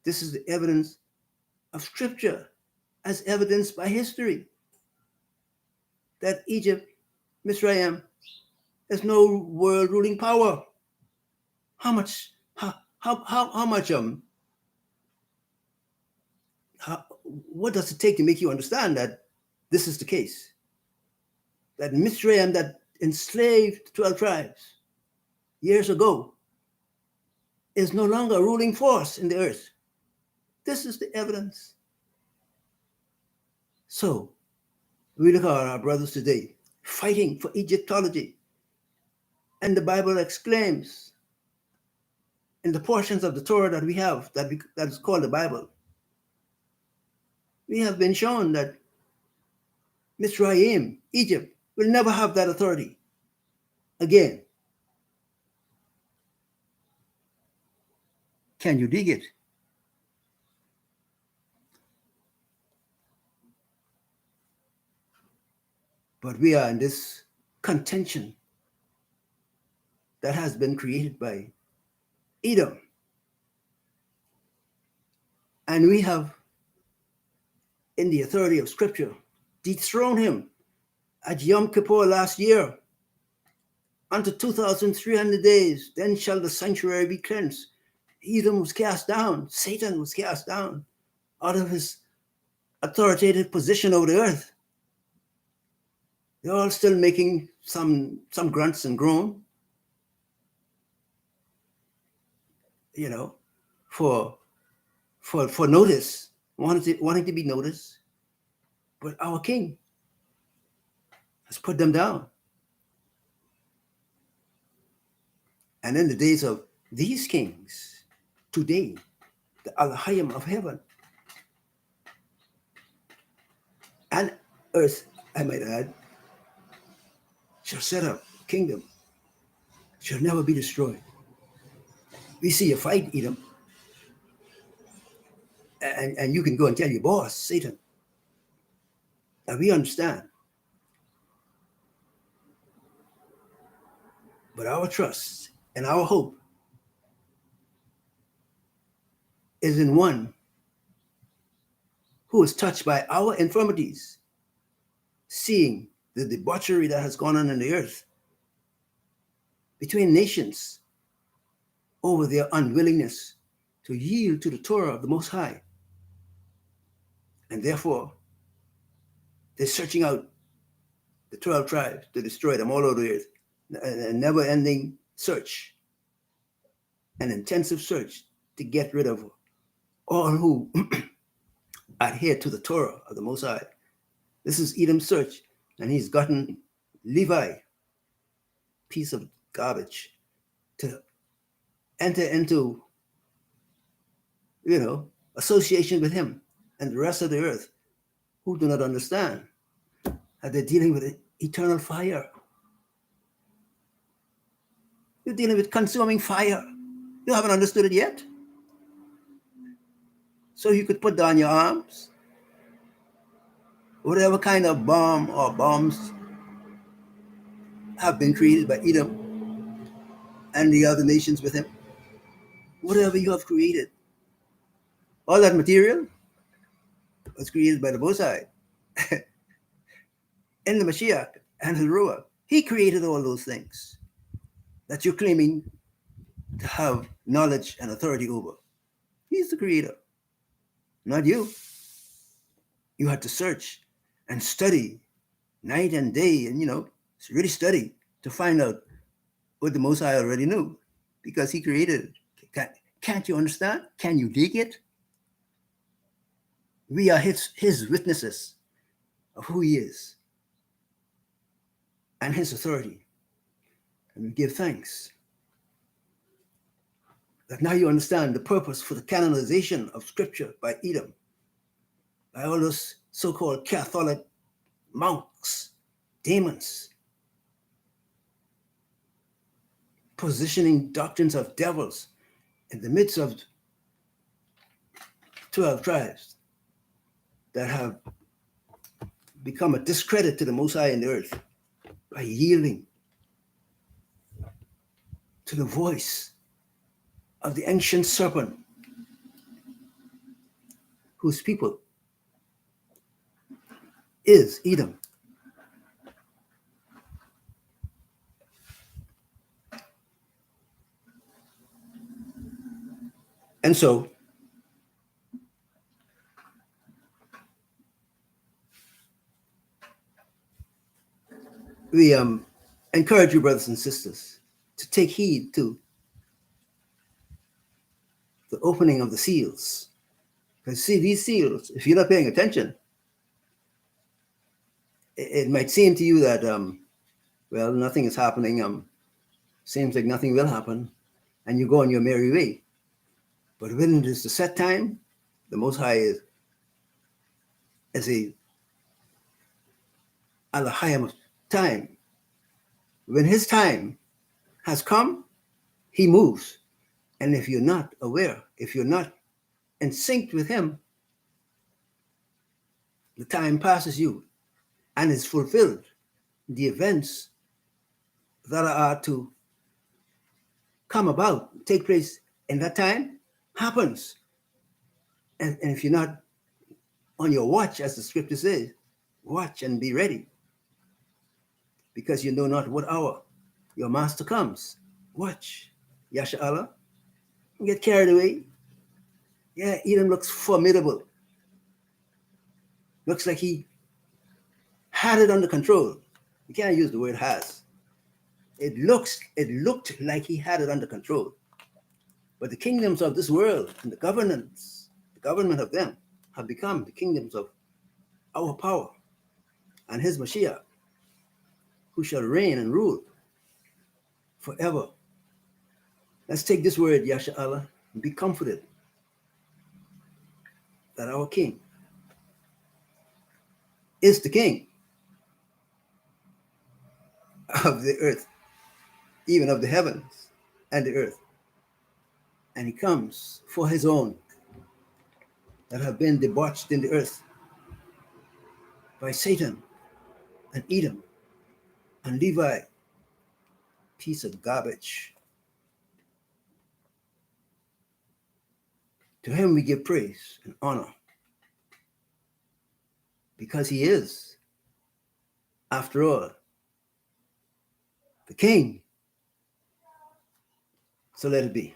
Speaker 1: this is the evidence of scripture as evidenced by history that Egypt, Mitzrayim, is no world ruling power. What does it take to make you understand that this is the case? That Mitzrayim that enslaved 12 tribes years ago is no longer a ruling force in the earth. This is the evidence. So we look at our brothers today fighting for Egyptology. And the Bible exclaims in the portions of the Torah that we have, that is called the Bible, we have been shown that Mitzrayim, Egypt, will never have that authority again. Can you dig it? But we are in this contention that has been created by Edom. And we have, in the authority of Scripture, dethroned him at Yom Kippur last year. Unto 2,300 days, then shall the sanctuary be cleansed. Edom was cast down. Satan was cast down out of his authoritative position over the earth. They're all still making some grunts and groan, for notice, wanting to be noticed. But our king has put them down. And in the days of these kings, today, the Al-Hayim of heaven and earth, I might add, shall set up a kingdom, shall never be destroyed. We see a fight, Edom, and you can go and tell your boss, Satan. And we understand. But our trust and our hope is in one who is touched by our infirmities, seeing the debauchery that has gone on in the earth between nations over their unwillingness to yield to the Torah of the Most High. And therefore, they're searching out the 12 tribes to destroy them all over the earth. A never-ending search, an intensive search to get rid of all who adhere to the Torah of the Most High. This is Edom's search, and he's gotten Levi, piece of garbage, to enter into, association with him and the rest of the earth who do not understand that they're dealing with eternal fire. You're dealing with consuming fire. You haven't understood it yet. So you could put down your arms, whatever kind of bomb or bombs have been created by Edom and the other nations with him. Whatever you have created, all that material was created by the Most High in the Mashiach and the Ruach. He created all those things that you're claiming to have knowledge and authority over. He's the creator, not you. You had to search and study night and day and, really study to find out what the Most High already knew because he created it. Can't you understand? Can you dig it? We are his witnesses of who he is and his authority. And we give thanks that now you understand the purpose for the canonization of Scripture by Edom, by all those so-called Catholic monks, demons, positioning doctrines of devils in the midst of 12 tribes that have become a discredit to the Most High in the earth by yielding to the voice of the ancient serpent whose people is Edom. And so we encourage you, brothers and sisters, to take heed to the opening of the seals. Because see, these seals, if you're not paying attention, it might seem to you that, well, nothing is happening. Seems like nothing will happen, and you go on your merry way. But when it is the set time, the Most High is at the high of time. When his time has come, he moves. And if you're not aware, if you're not in sync with him, the time passes you and is fulfilled. The events that are to come about, take place in that time, happens. And if you're not on your watch, as the scripture says, watch and be ready, because you know not what hour your master comes. Watch. Yasha Allah. Get carried away. Yeah, Edom looks formidable. Looks like he had it under control. You can't use the word has. It looked like he had it under control. But the kingdoms of this world and the government of them have become the kingdoms of our power and his Mashiach, who shall reign and rule forever. Let's take this word, Yasha Allah, and be comforted that our King is the King of the earth, even of the heavens and the earth. And he comes for his own that have been debauched in the earth by Satan and Edom and Levi, piece of garbage. To him we give praise and honor because he is, after all, the King. So let it be.